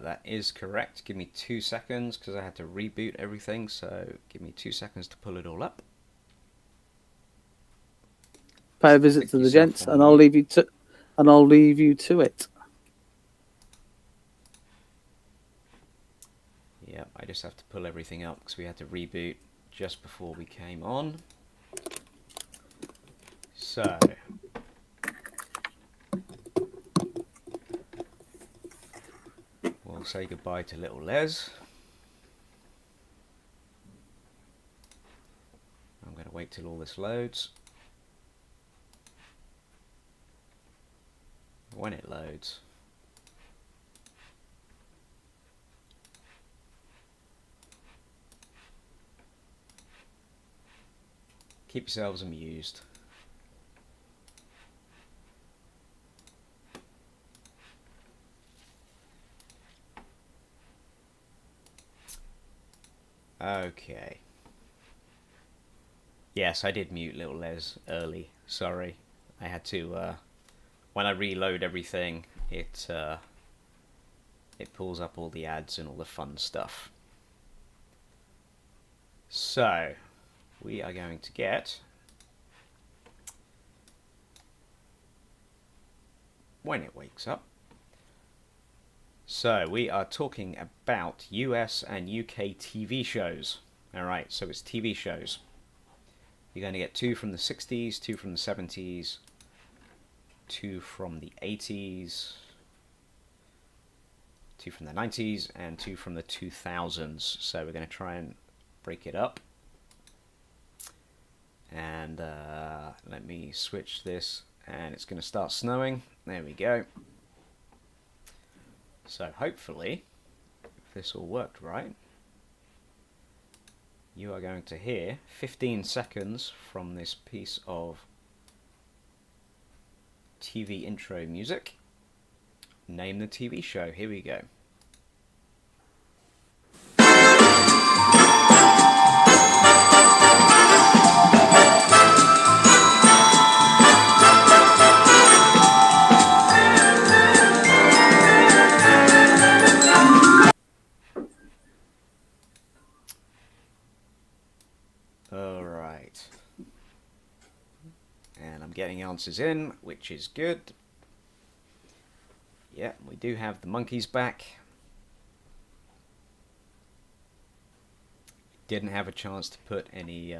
That is correct. Give me 2 seconds because I had to reboot everything, so give me 2 seconds to pull it all up. Pay a visit to the gents, and I'll leave you to it. Yep, I just have to pull everything up because we had to reboot just before we came on. So we'll say goodbye to little Les. I'm going to wait till all this loads. When it loads. Keep yourselves amused. Okay. Yes, I did mute little Les early. Sorry. I had to, when I reload everything, it it pulls up all the ads and all the fun stuff. So, we are going to get, when it wakes up, so we are talking about US and UK TV shows. Alright, so it's TV shows. You're going to get 2 from the 60s, 2 from the 70s, 2 from the 80s, 2 from the 90s, and 2 from the 2000s. So we're going to try and break it up. And let me switch this, and it's going to start snowing. There we go. So hopefully, if this all worked right, you are going to hear 15 seconds from this piece of TV intro music. Name the TV show. Here we go. Alright. And I'm getting answers in, which is good. Yeah, we do have the monkeys back. Didn't have a chance to put any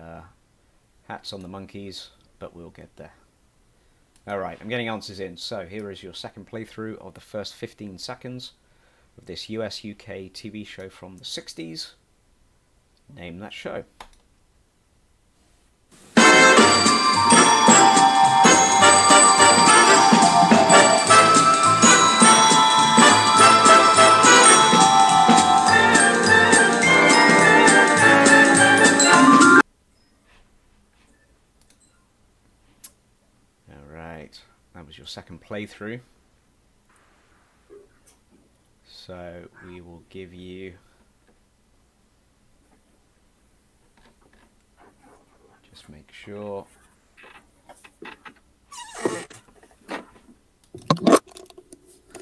hats on the monkeys, but we'll get there. Alright, I'm getting answers in. So here is your second playthrough of the first 15 seconds of this US-UK TV show from the 60s. Name that show. That was your second playthrough. So we will give you just make sure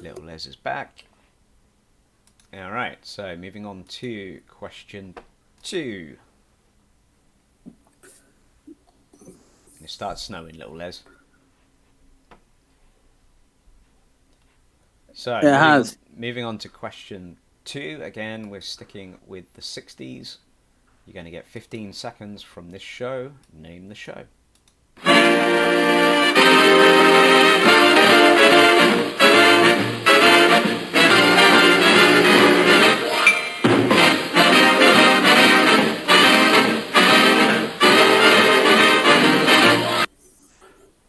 little Les is back. Alright, so moving on to question 2. It starts snowing, little Les. So, moving on to question 2, again, we're sticking with the 60s. You're going to get 15 seconds from this show. Name the show.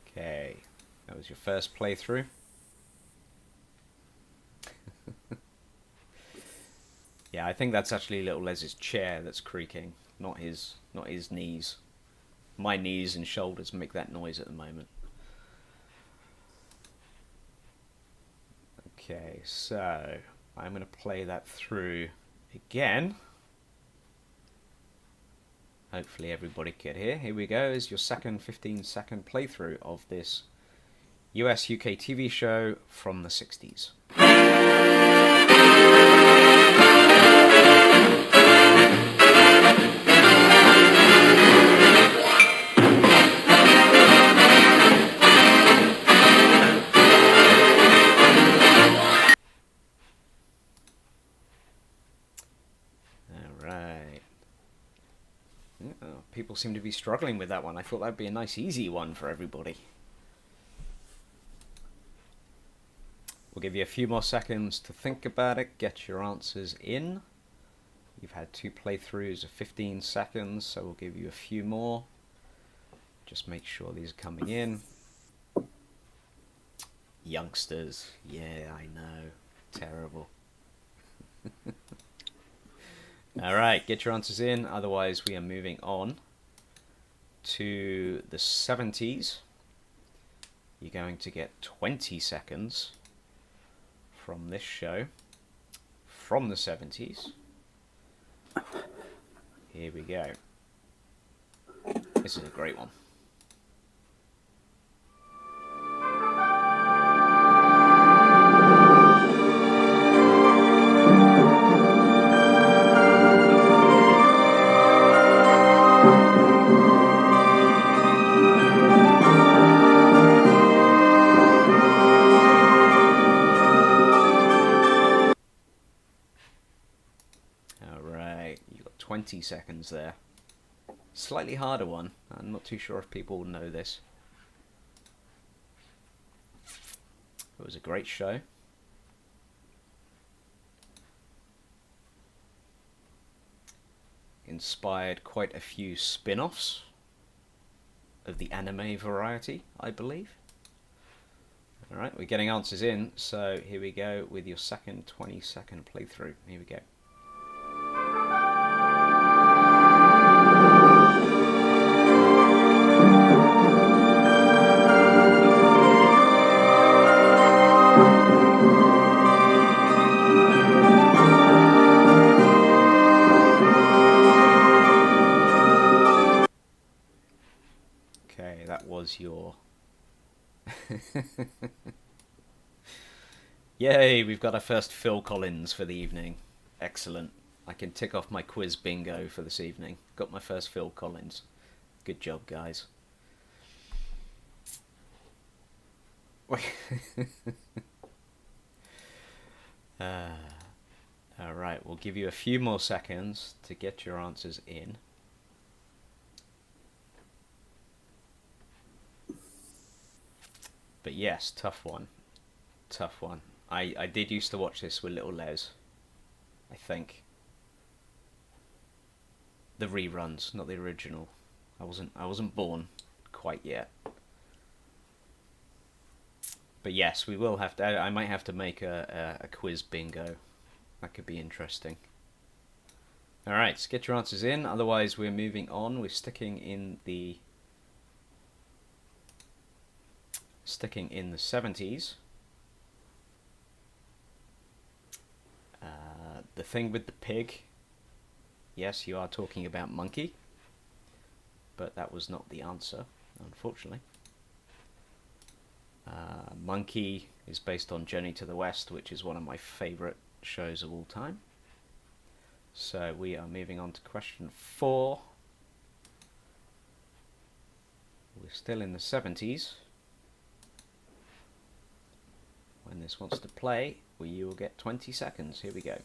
Okay, that was your first playthrough. Yeah, I think that's actually little Les's chair that's creaking, not his knees. My knees and shoulders make that noise at the moment. Okay, so I'm going to play that through again. Hopefully everybody can hear. Here we go, is your second 15-second playthrough of this US-UK TV show from the 60s. People seem to be struggling with that one. I thought that'd be a nice easy one for everybody. We'll give you a few more seconds to think about it, get your answers in. You've had 2 playthroughs of 15 seconds, so we'll give you a few more. Just make sure these are coming in. Youngsters, yeah, I know. Terrible. Alright, get your answers in, otherwise we are moving on to the 70s. You're going to get 20 seconds from this show from the 70s. Here we go. This is a great one. 20 seconds there. Slightly harder one. I'm not too sure if people know this. It was a great show. Inspired quite a few spin-offs of the anime variety, I believe. Alright, we're getting answers in, so here we go with your second 20-second playthrough. Here we go. Okay, that was your... Yay, we've got our first Phil Collins for the evening. Excellent. I can tick off my quiz bingo for this evening. Got my first Phil Collins. Good job, guys. Alright, we'll give you a few more seconds to get your answers in. But yes, tough one. Tough one. I did used to watch this with little Les, I think. The reruns, not the original. I wasn't born quite yet. But yes, we will have to. I might have to make a quiz bingo. That could be interesting. All right, so get your answers in. Otherwise, we're moving on. We're sticking in the 70s. The thing with the pig. Yes, you are talking about Monkey. But that was not the answer, unfortunately. Monkey is based on Journey to the West, which is one of my favourite shows of all time. So we are moving on to question 4. We're still in the 70s. When this wants to play, you will get 20 seconds. Here we go.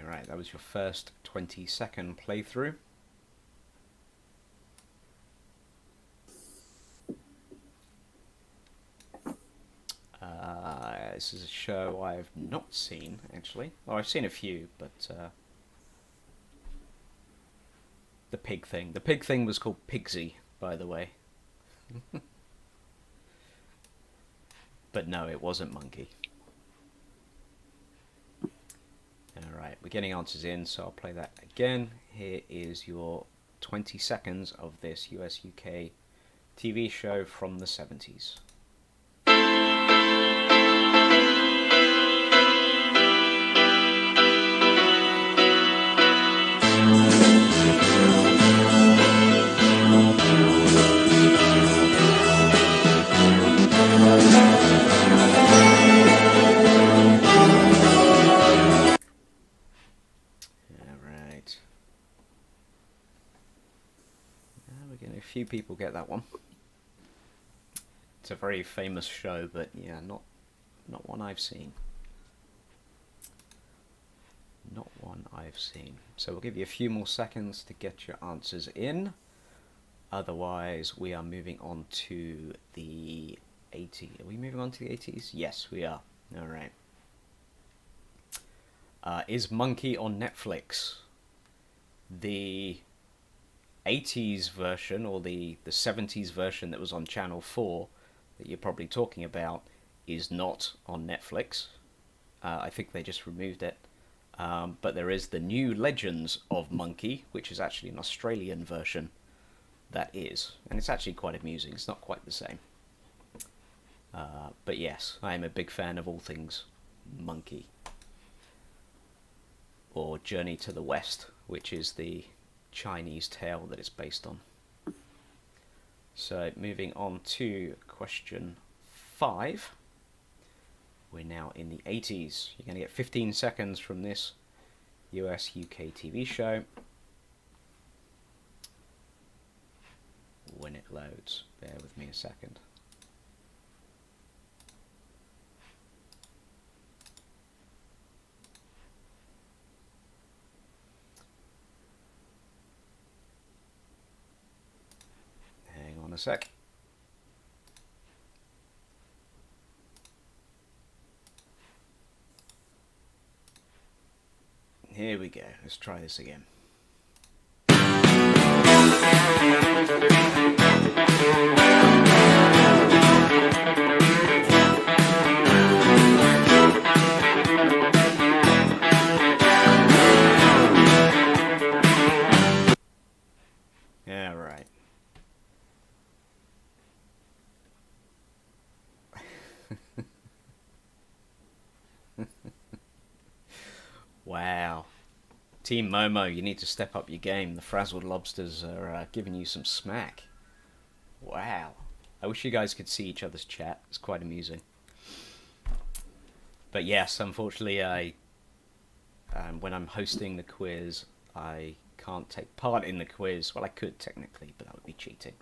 Alright, that was your first 20-second playthrough. This is a show I've not seen, actually. Oh, I've seen a few, but the pig thing. The pig thing was called Pigsy, by the way. But no, it wasn't Monkey. Alright, we're getting answers in, so I'll play that again. Here is your 20 seconds of this US-UK TV show from the 70s. A few people get that one. It's a very famous show, but yeah, not one I've seen. Not one I've seen. So we'll give you a few more seconds to get your answers in. Otherwise, we are moving on to the 80s. Are we moving on to the 80s? Yes, we are. All right. Is Monkey on Netflix? The 80s version, or the 70s version that was on Channel 4 that you're probably talking about, is not on Netflix. I think they just removed it. But there is the New Legends of Monkey, which is actually an Australian version that is. And it's actually quite amusing. It's not quite the same. But yes, I am a big fan of all things Monkey. Or Journey to the West, which is the Chinese tale that it's based on. So moving on to question 5. We're now in the 80s. You're going to get 15 seconds from this US UK TV show. When it loads, bear with me a second. Hang on a sec. Here we go. Let's try this again. Yeah, right. Wow. Team Momo, you need to step up your game. The Frazzled Lobsters are giving you some smack. Wow. I wish you guys could see each other's chat. It's quite amusing. But yes, unfortunately, when I'm hosting the quiz, I can't take part in the quiz. Well, I could technically, but that would be cheating.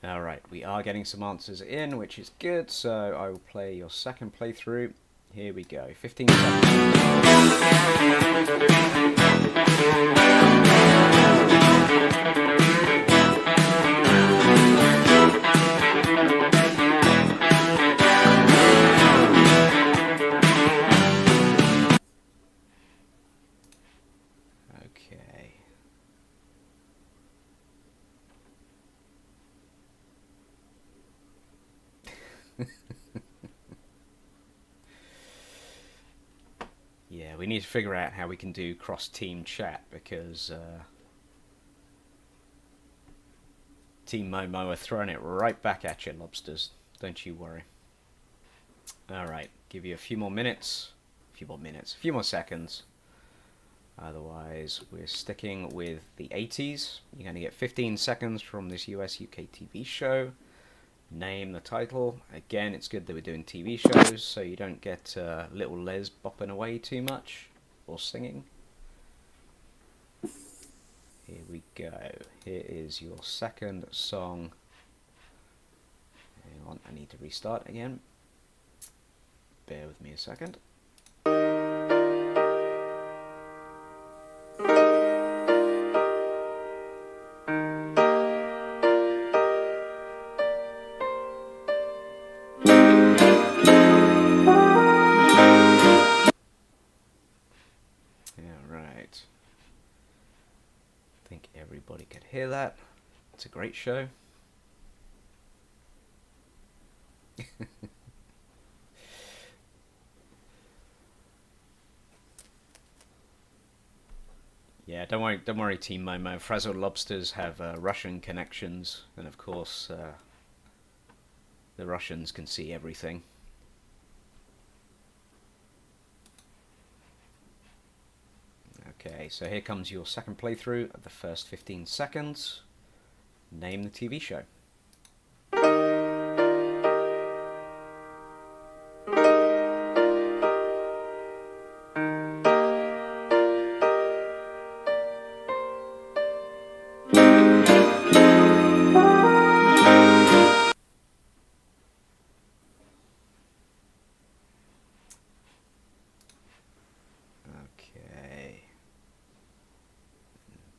Alright, we are getting some answers in, which is good, so I will play your second playthrough. Here we go, 15 seconds. Okay. Yeah, we need to figure out how we can do cross-team chat, because Team Momo are throwing it right back at you, Lobsters. Don't you worry. Alright, give you a few more minutes. A few more seconds. Otherwise, we're sticking with the 80s. You're going to get 15 seconds from this US UK TV show. Name the title. Again, it's good that we're doing TV shows, so you don't get little Les bopping away too much, or singing. Here we go. Here is your second song. Hang on, I need to restart again. Bear with me a second. Everybody could hear that. It's a great show. Yeah, don't worry, Team Momo. Frazzled Lobsters have Russian connections, and of course, the Russians can see everything. Okay, so here comes your second playthrough of the first 15 seconds. Name the TV show.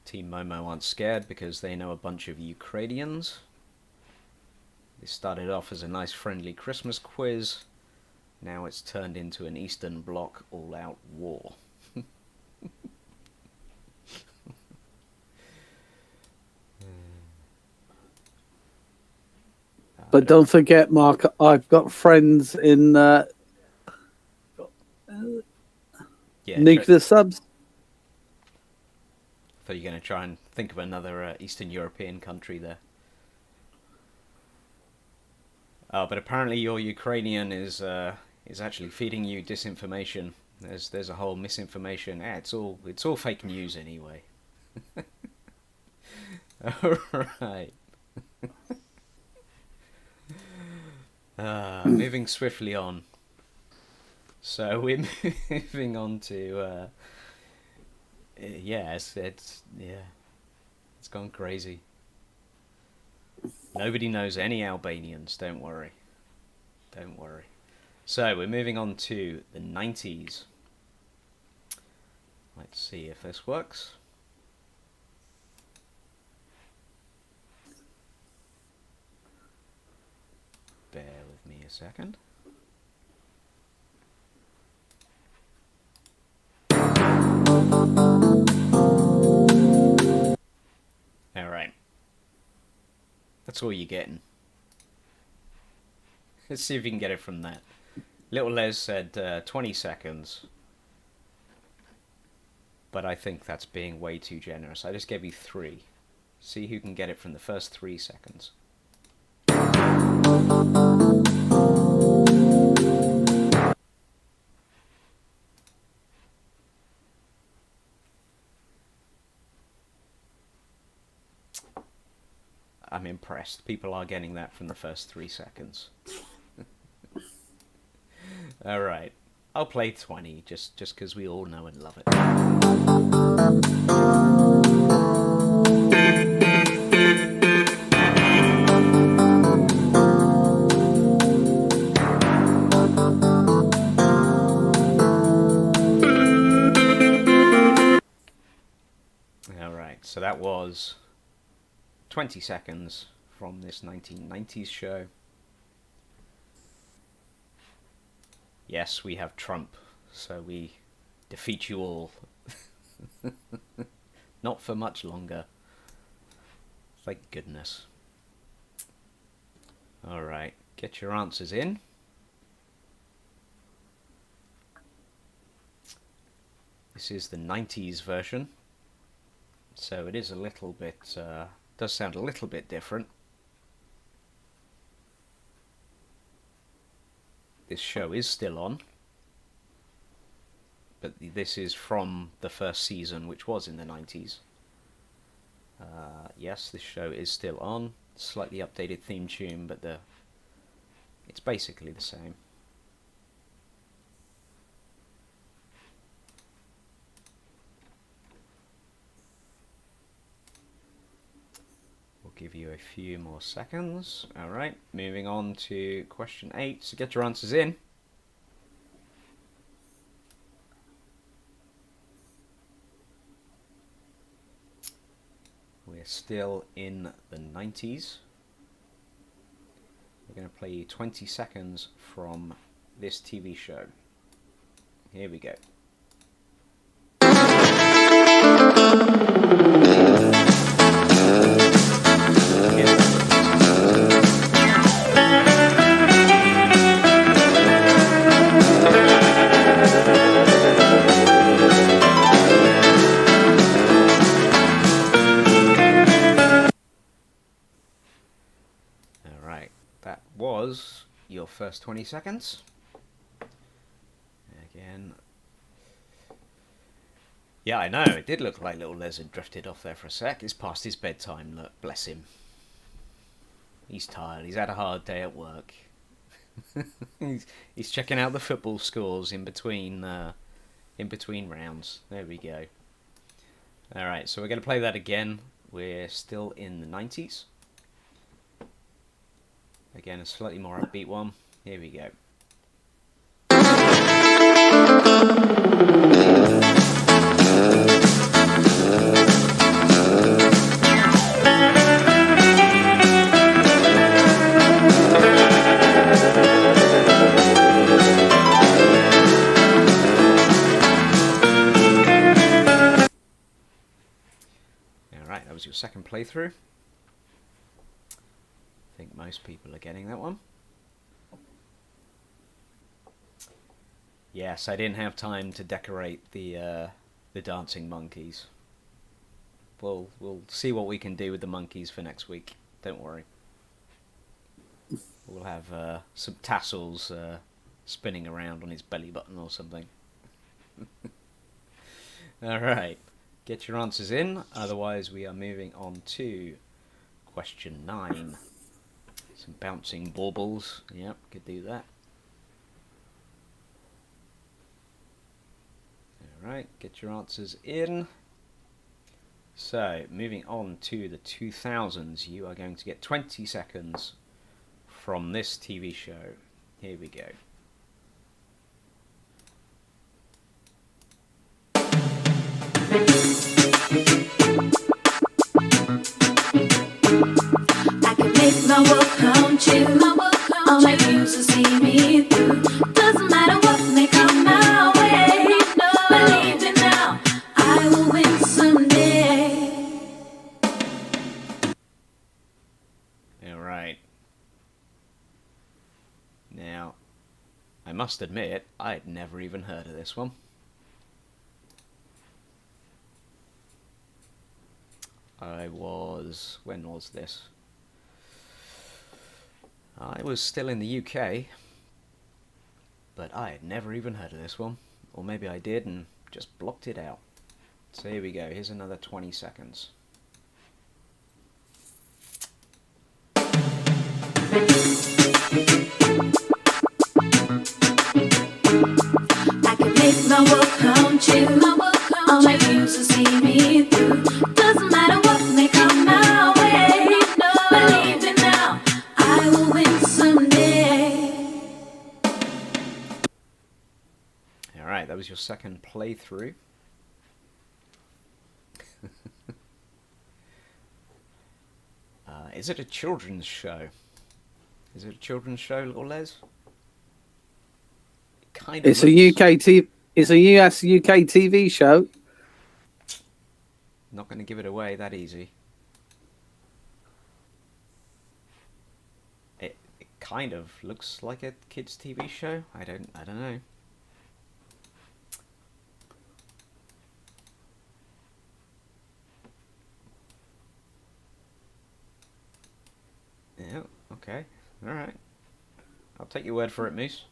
Team Momo aren't scared because they know a bunch of Ukrainians. They started off as a nice friendly Christmas quiz. Now it's turned into an Eastern Bloc all-out war. But don't forget, Mark, I've got friends in nuclear subs. I thought you were going to try and think of another Eastern European country there. Oh, but apparently your Ukrainian is actually feeding you disinformation. There's a whole misinformation. It's all fake news anyway. All right. Moving swiftly on. So we're moving on to it's gone crazy. Nobody knows any Albanians. Don't worry. Don't worry. So we're moving on to the 90s. Let's see if this works. Bear with me a second. Alright. That's all you're getting. Let's see if you can get it from that. Little Les said 20 seconds. But I think that's being way too generous. I just gave you 3. See who can get it from the first 3 seconds. I'm impressed. People are getting that from the first 3 seconds. Alright. I'll play 20 just because we all know and love it. Alright, so that was 20 seconds from this 1990s show. Yes, we have Trump, so we defeat you all. Not for much longer. Thank goodness. Alright, get your answers in. This is the 90s version, so it is a little bit, does sound a little bit different. This show is still on, but this is from the first season, which was in the 90s. Yes, this show is still on. Slightly updated theme tune, but it's basically the same. We'll give you a few more seconds. Alright, moving on to question 8. So get your answers in. We're still in the 90s. We're going to play you 20 seconds from this TV show. Here we go. Alright, that was your first 20 seconds. Again. Yeah, I know, it did look like little Les had drifted off there for a sec. It's past his bedtime, look, bless him. He's tired, he's had a hard day at work. he's checking out the football scores in between rounds. There we go. Alright, so we're going to play that again. We're still in the 90s. Again, a slightly more upbeat one. Here we go. Alright, that was your second playthrough. I think most people are getting that one. Yes, I didn't have time to decorate the dancing monkeys. We'll see what we can do with the monkeys for next week. Don't worry. We'll have some tassels spinning around on his belly button or something. Alright, get your answers in, otherwise we are moving on to question 9. Some bouncing baubles. Yep, could do that. Alright, get your answers in. So, moving on to the 2000s, you are going to get 20 seconds from this TV show. Here we go. I can make my world come true. All my dreams will see me through. Doesn't matter what may come my way. Believe me now, I will win someday. Alright. Now, I must admit, I'd never even heard of this one. When was this? I was still in the UK, but I had never even heard of this one. Or maybe I did and just blocked it out. So here we go, here's another 20 seconds. I can make my world come true. All my dreams will see me through. Doesn't matter what may come my way. Believe me now, I will win someday. Alright, that was your second playthrough. Is it a children's show? Is it a children's show, Little Les? It kind of It's a it's a US UK TV show. Not going to give it away that easy. It kind of looks like a kids' TV show. I don't know. Yeah, okay. Alright. I'll take your word for it, Moose.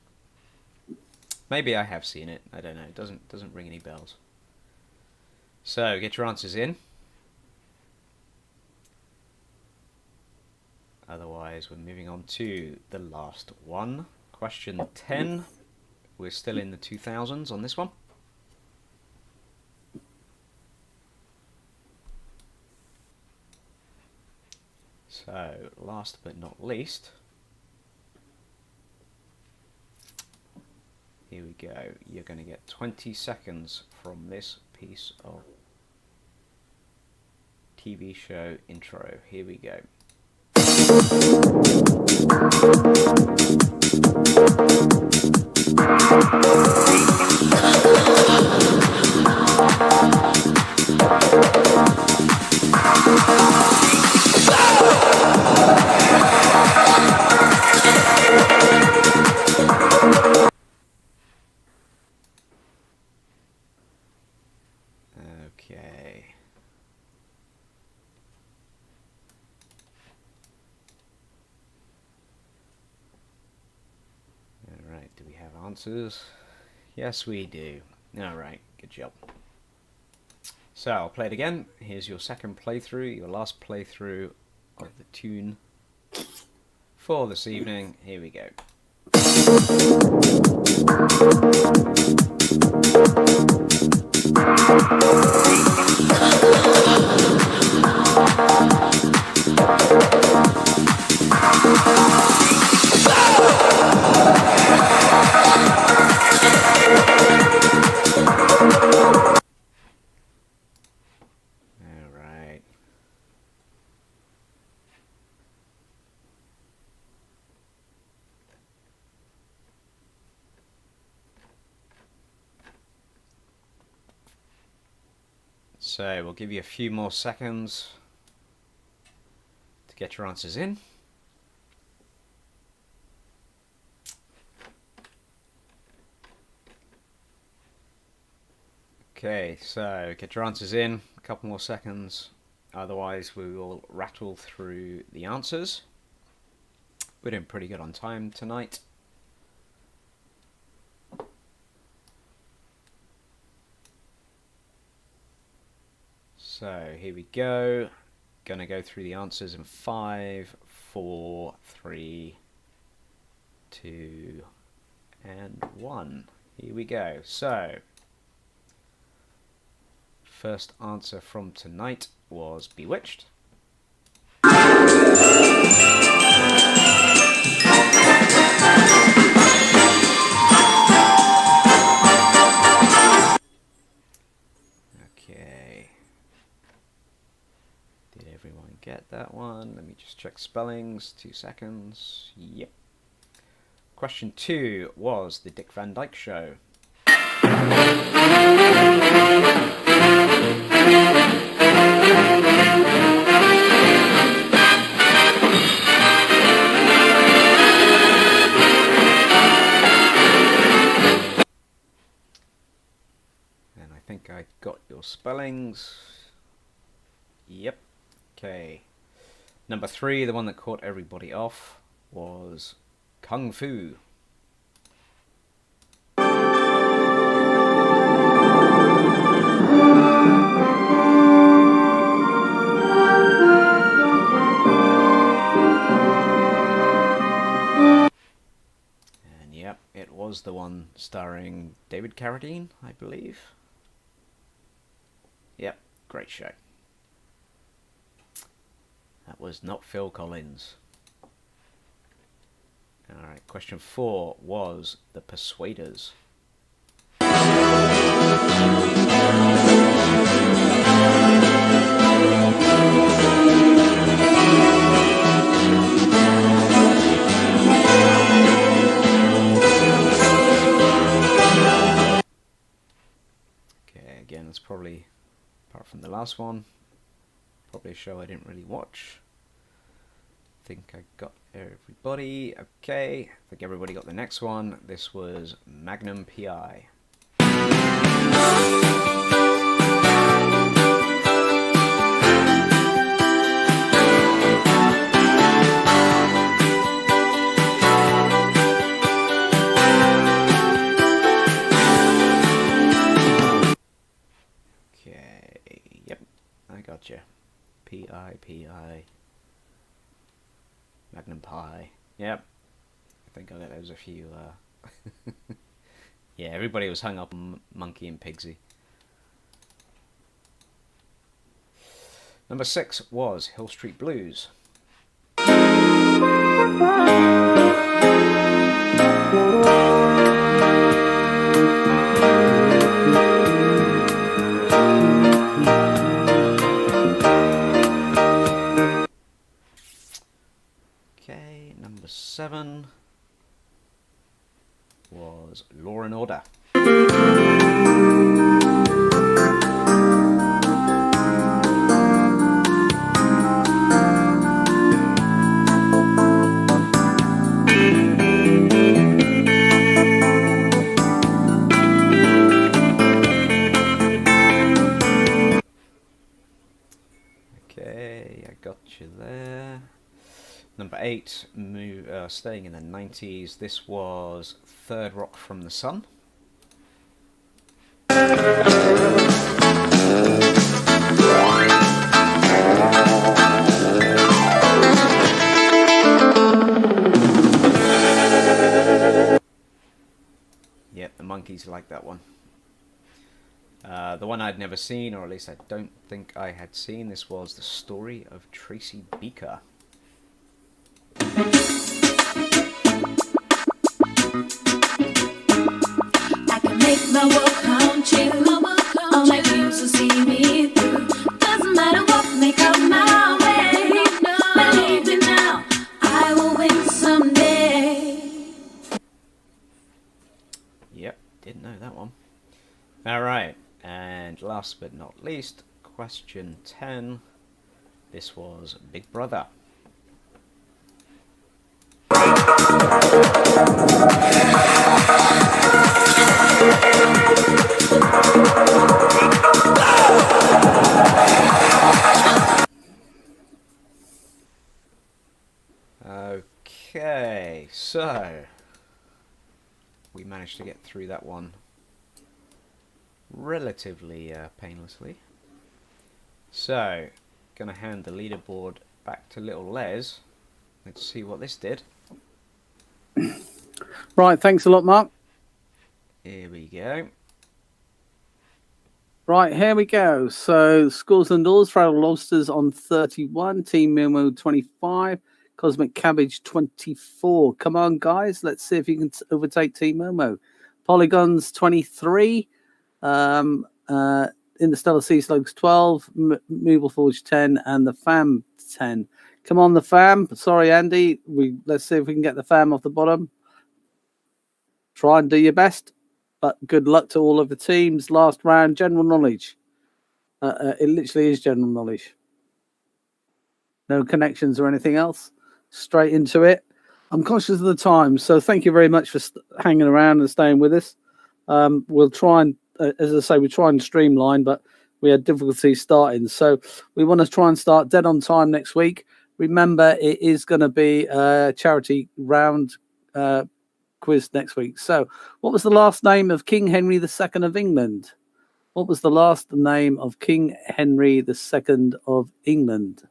Maybe I have seen it. I don't know. It doesn't ring any bells. So, get your answers in. Otherwise, we're moving on to the last one. Question 10. We're still in the 2000s on this one. So, last but not least, here we go. You're going to get 20 seconds from this piece of TV show intro. Here we go. Okay. Alright, do we have answers? Yes, we do. Alright, good job. So, I'll play it again. Here's your second playthrough, your last playthrough of the tune for this evening. Here we go. Alright. So we'll give you a few more seconds to get your answers in. Okay, so get your answers in, a couple more seconds, otherwise we will rattle through the answers. We're doing pretty good on time tonight. So here we go. gonna go through the answers in 5, 4, 3, 2, and 1. Here we go. So, first answer from tonight was Bewitched. Okay. Did everyone get that one? Let me just check spellings. 2 seconds. Yep. Question 2 was The Dick Van Dyke Show. And I think I got your spellings. Yep. Okay. Number 3, the one that caught everybody off, was Kung Fu. And yep, it was the one starring David Carradine, I believe. Yep, great show. That was not Phil Collins. Alright, question 4 was The Persuaders. Okay, again, it's probably, apart from the last one, probably a show I didn't really watch. I think I got everybody. Okay, I think everybody got the next one. This was Magnum P.I. Okay, yep, I got you. P.I. Magnum Pie. Yep. I think I let those a few. Yeah, everybody was hung up on Monkey and Pigsy. Number 6 was Hill Street Blues. Okay, number 7 was Law and Order. Okay, I got you there. Number 8, staying in the 90s, this was Third Rock from the Sun. Yep, the Monkees like that one. The one I'd never seen, or at least I don't think I had seen, this was The Story of Tracy Beaker. I can make my world come true. All my dreams will see me through. Doesn't matter what may come my way. Believe me now, I will win someday. Yep, didn't know that one. Alright, and last but not least, question 10. This was Big Brother. Okay, so we managed to get through that one relatively painlessly. So, going to hand the leaderboard back to little Les. Let's see what this did. Right, thanks a lot, Mark. Here we go. Right, here we go. So, Scores and Doors, Feral Lobsters on 31, Team Momo 25, Cosmic Cabbage 24. Come on, guys. Let's see if you can overtake Team Momo. Polygons 23, Interstellar Sea Slugs 12, Mooble Forge 10, and the Fam 10. Come on, the Fam. Sorry, Andy. Let's see if we can get the Fam off the bottom. Try and do your best. But good luck to all of the teams. Last round, general knowledge. It literally is general knowledge. No connections or anything else. Straight into it. I'm conscious of the time, so thank you very much for hanging around and staying with us. We'll try and, as I say, we try and streamline, but we had difficulty starting. So we want to try and start dead on time next week. Remember, it is going to be a charity round quiz next week. So what was the last name of King Henry II of England? What was the last name of King Henry II of England?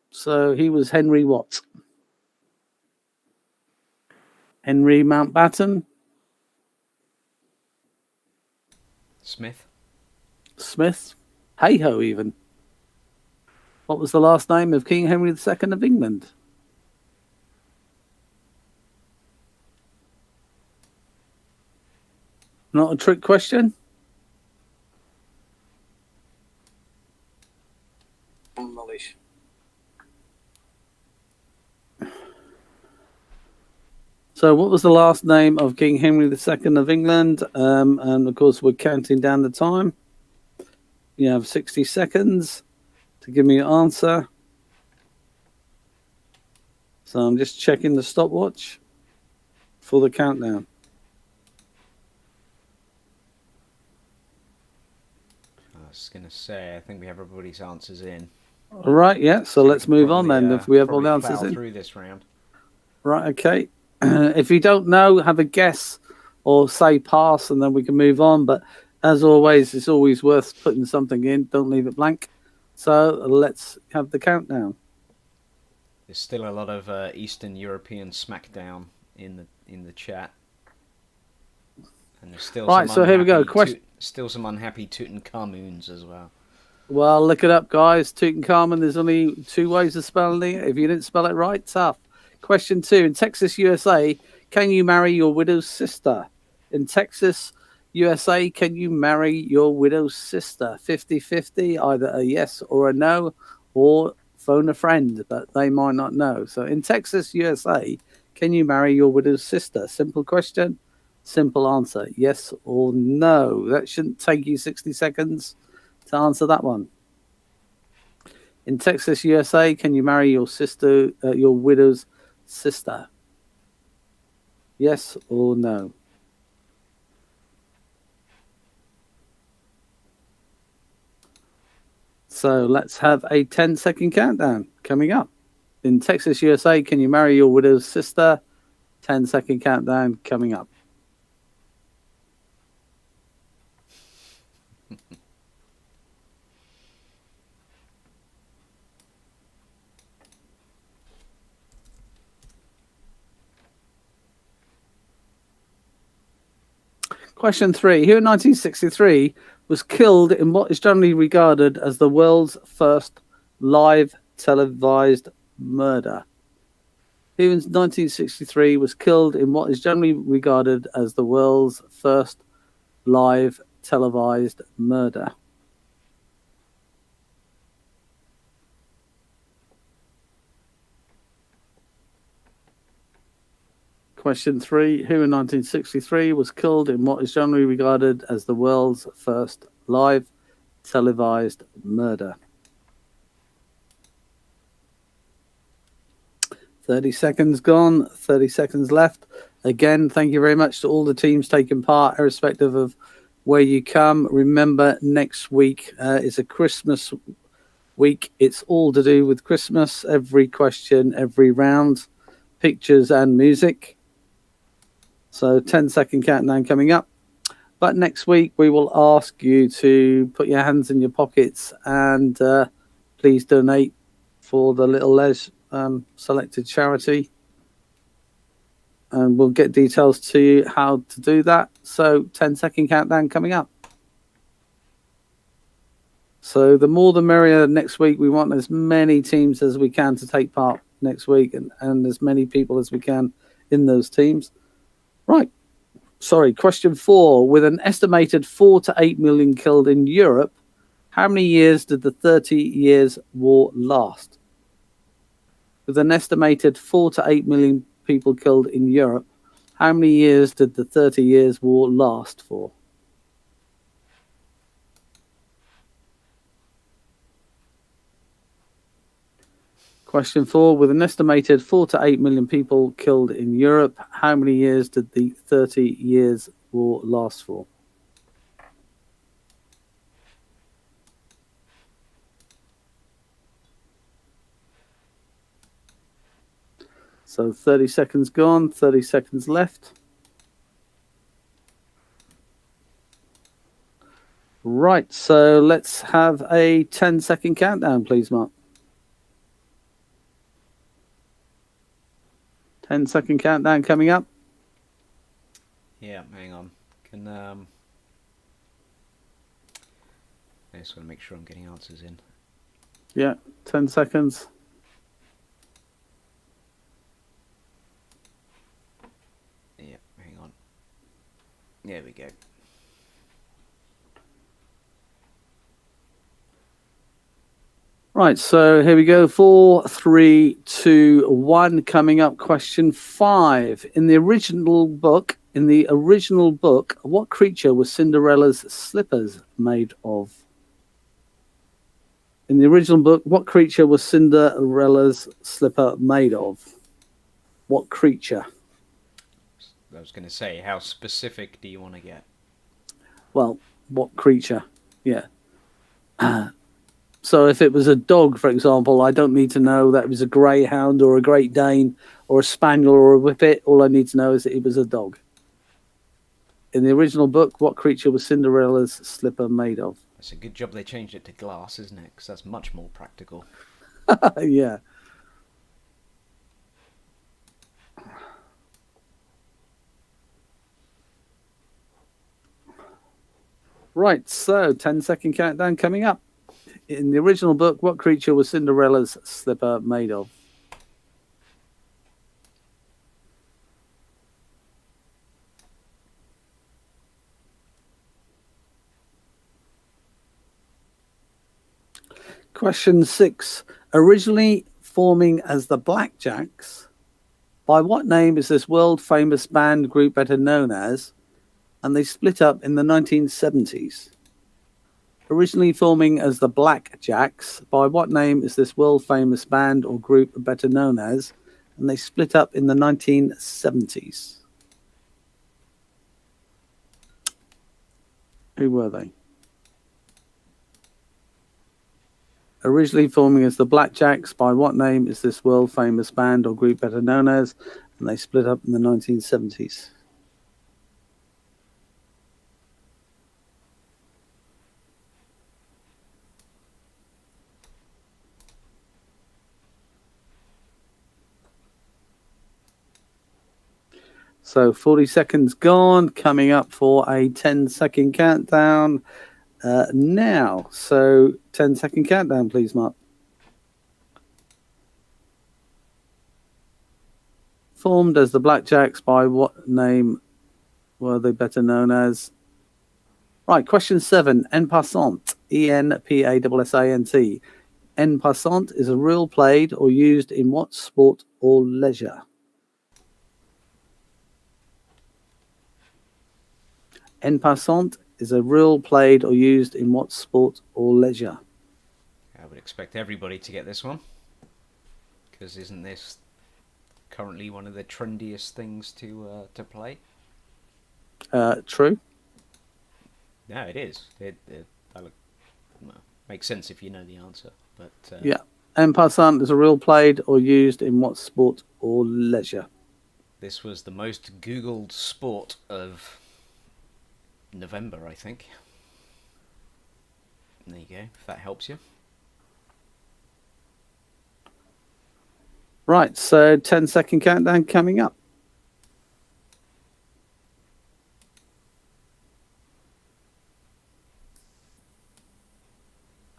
So he was Henry what? Henry Mountbatten? Smith? Hey-ho, even. What was the last name of King Henry II of England? Not a trick question? Knowledge. So what was the last name of King Henry II of England? And of course, we're counting down the time. You have 60 seconds to give me your answer. So I'm just checking the stopwatch for the countdown. I was going to say, I think we have everybody's answers in. All right, yeah. So let's move on then. If we have all the answers in. Through this round. Right, okay. If you don't know, have a guess or say pass, and then we can move on. But as always, it's always worth putting something in. Don't leave it blank. So let's have the countdown. There's still a lot of Eastern European smackdown in the chat, and there's still right. So here we go. Still some unhappy Tutankhamuns as well. Well, look it up, guys. Tutankhamun. There's only two ways of spelling it. If you didn't spell it right, tough. Question 2. In Texas, USA, can you marry your widow's sister? In Texas, USA, can you marry your widow's sister? 50-50, either a yes or a no, or phone a friend, but they might not know. So in Texas, USA, can you marry your widow's sister? Simple question, simple answer. Yes or no. That shouldn't take you 60 seconds to answer that one. In Texas, USA, can you marry your sister, your widow's sister? Yes or no? So let's have a 10-second countdown coming up. In Texas, USA, can you marry your widow's sister? 10-second countdown coming up. Question 3. Who in 1963 was killed in what is generally regarded as the world's first live televised murder? Who in 1963 was killed in what is generally regarded as the world's first live televised murder? Question 3. Who in 1963 was killed in what is generally regarded as the world's first live televised murder? 30 seconds gone, 30 seconds left. Again, thank you very much to all the teams taking part, irrespective of where you come. Remember, next week is a Christmas week. It's all to do with Christmas. Every question, every round, pictures and music. So 10-second countdown coming up. But next week, we will ask you to put your hands in your pockets and please donate for the Little Les selected charity. And we'll get details to you how to do that. So 10-second countdown coming up. So the more the merrier next week. We want as many teams as we can to take part next week and as many people as we can in those teams. Right. Sorry, question 4. With an estimated 4 to 8 million killed in Europe, how many years did the 30 Years' War last? With an estimated 4 to 8 million people killed in Europe, how many years did the 30 Years' War last for? Question 4. With an estimated 4 to 8 million people killed in Europe, how many years did the 30 Years' War last for? So 30 seconds gone, 30 seconds left. Right, so let's have a 10-second countdown, please, Mark. 10-second countdown coming up. Yeah, hang on. Can I just want to make sure I'm getting answers in. Yeah, 10 seconds. Yeah, hang on. There we go. Right, so here we go. 4, 3, 2, 1. Coming up, question 5. In the original book, what creature was Cinderella's slippers made of? In the original book, what creature was Cinderella's slipper made of? What creature? I was going to say, how specific do you want to get? Well, what creature? Yeah. So if it was a dog, for example, I don't need to know that it was a greyhound or a Great Dane or a spaniel or a whippet. All I need to know is that it was a dog. In the original book, what creature was Cinderella's slipper made of? It's a good job they changed it to glass, isn't it? Because that's much more practical. Yeah. Right, so 10-second countdown coming up. In the original book, what creature was Cinderella's slipper made of? Question 6. Originally forming as the Blackjacks, by what name is this world-famous band group better known as? And they split up in the 1970s. Originally forming as the Blackjacks, by what name is this world-famous band or group better known as? And they split up in the 1970s. Who were they? Originally forming as the Blackjacks, by what name is this world-famous band or group better known as? And they split up in the 1970s. So 40 seconds gone, coming up for a 10-second countdown now. So 10-second countdown, please, Mark. Formed as the Blackjacks, by what name were they better known as? Right, question 7. En passant, E-N-P-A-S-S-A-N-T. En passant is a rule played or used in what sport or leisure? En passant is a rule played or used in what sport or leisure? I would expect everybody to get this one. Because isn't this currently one of the trendiest things to play? True. No, it is. It makes sense if you know the answer. But yeah. En passant is a rule played or used in what sport or leisure? This was the most Googled sport of November, I think. There you go, if that helps you. Right, so 10-second countdown coming up.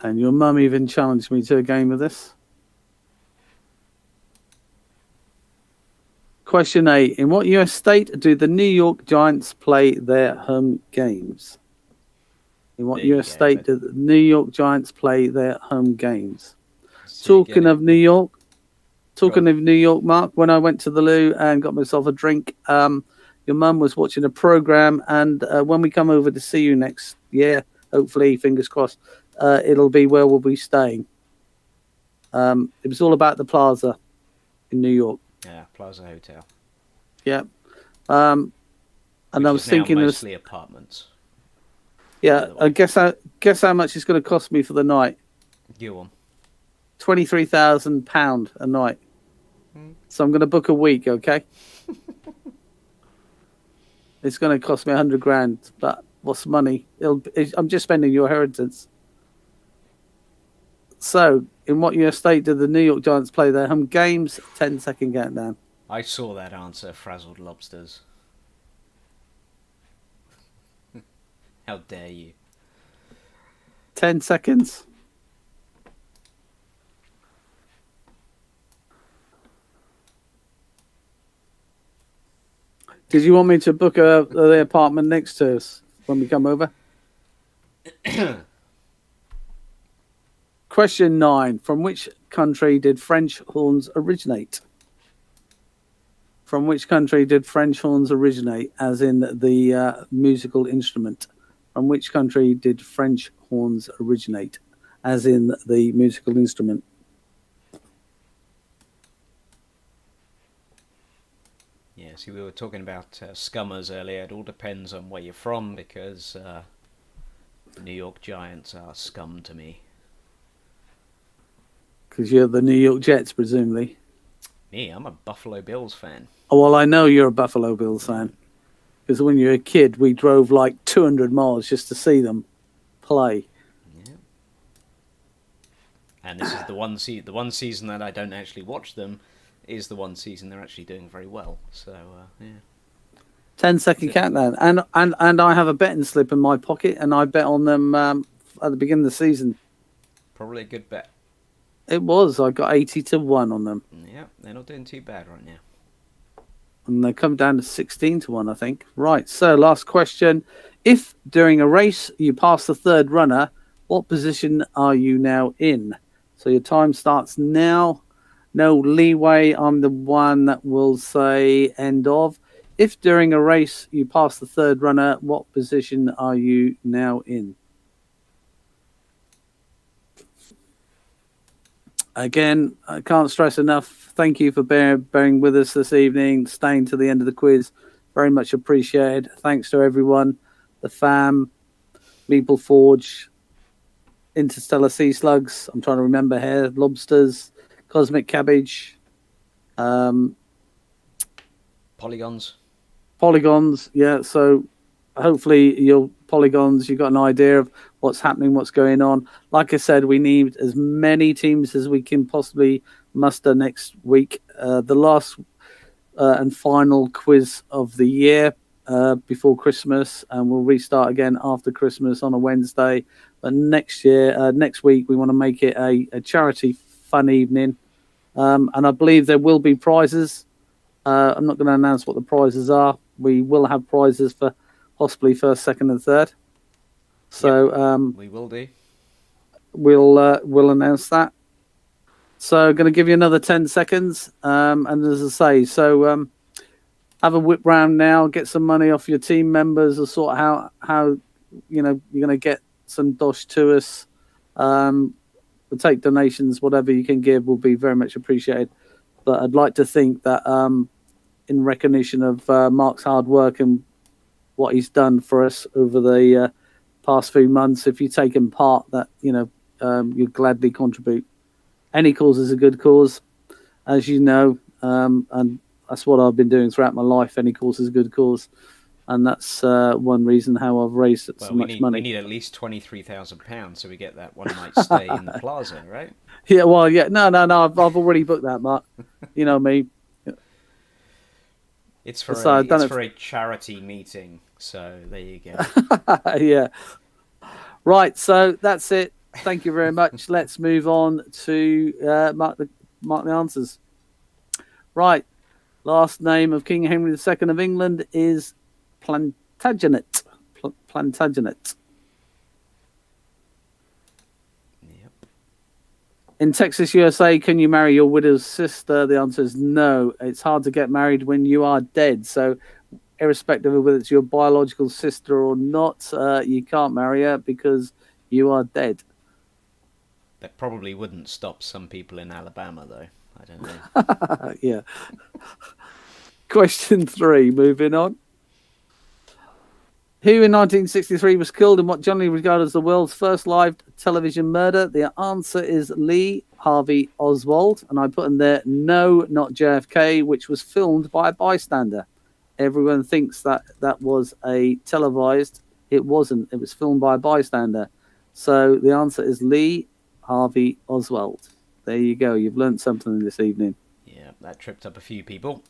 And your mum even challenged me to a game of this. Question 8. In what US state do the New York Giants play their home games? In what There you US go, state but- do the New York Giants play their home games? So you get Talking it. of New York, on. of New York, Mark, when I went to the loo and got myself a drink, your mum was watching a program, and when we come over to see you next year, hopefully, fingers crossed, it'll be where we'll be staying. It was all about the Plaza in New York. Yeah, Plaza Hotel. Yeah. And Which I was is now thinking, mostly apartments. yeah, by the way. I guess how much it's going to cost me for the night. You on? £23,000 a night. So I'm going to book a week, okay? It's going to cost me 100 grand, but what's money? I'm just spending your inheritance. So, in what US state did the New York Giants play their home games? 10-second countdown. I saw that answer, frazzled lobsters. How dare you? 10 seconds. Did you want me to book the apartment next to us when we come over? Question 9. From which country did French horns originate? From which country did French horns originate, as in the musical instrument? From which country did French horns originate, as in the musical instrument? Yeah, see, we were talking about scummers earlier. It all depends on where you're from, because the New York Giants are scum to me. Because you're the New York Jets, presumably. Me, I'm a Buffalo Bills fan. Oh, well, I know you're a Buffalo Bills fan. Because when you were a kid, we drove like 200 miles just to see them play. Yeah. And this is the one the one season that I don't actually watch them is the one season they're actually doing very well. So, yeah. 10-second countdown. And I have a betting slip in my pocket, and I bet on them at the beginning of the season. Probably a good bet. It was. I got 80-1 on them. Yeah, they're not doing too bad right now. And they come down to 16-1, I think. Right, so last question. If during a race you pass the third runner, what position are you now in? So your time starts now. No leeway. I'm the one that will say end of. If during a race you pass the third runner, what position are you now in? Again, I can't stress enough. Thank you for bearing with us this evening, staying to the end of the quiz. Very much appreciated. Thanks to everyone, the fam, Meeple Forge, Interstellar Sea Slugs. I'm trying to remember here. Lobsters, Cosmic Cabbage, Polygons. Polygons. Yeah, so hopefully your Polygons, you've got an idea of what's happening, what's going on. Like I said, we need as many teams as we can possibly muster next week. The last and final quiz of the year before Christmas, and we'll restart again after Christmas on a Wednesday. But next week, we want to make it a charity fun evening. And I believe there will be prizes. I'm not going to announce what the prizes are. We will have prizes for possibly first, second, and third. So We will do. we'll announce that. So going to give you another 10 seconds. And as I say, so have a whip round now, get some money off your team members, or sort out how you're going to get some dosh to us. We'll take donations, whatever you can give will be very much appreciated. But I'd like to think that in recognition of Mark's hard work and what he's done for us over the past few months, if you've taken part, that you'd gladly contribute. Any cause is a good cause, as you know, and that's what I've been doing throughout my life. Any cause is a good cause. and that's one reason how I've raised Well, so we much need money. we need at least £23,000 so we get that one night stay in the plaza, right? Yeah, well, yeah, no, I've already booked that, Mark. You know me. It's for So I've done it a charity meeting, so there you go. yeah. Right, so that's it. Thank you very much. Let's move on to mark the answers. Right, last name of King Henry II of England is Plantagenet. Plantagenet. Yep. In Texas, USA, can you marry your widow's sister? The answer is no. It's hard to get married when you are dead. So, irrespective of whether it's your biological sister or not, you can't marry her because you are dead. That probably wouldn't stop some people in Alabama, though. I don't know. Yeah. Question 3, moving on. Who in 1963 was killed in what generally regarded as the world's first live television murder? The answer is Lee Harvey Oswald. And I put in there, no, not JFK, which was filmed by a bystander. Everyone thinks that was a televised. It wasn't. It was filmed by a bystander. So the answer is Lee Harvey Oswald. There you go. You've learned something this evening. Yeah, that tripped up a few people.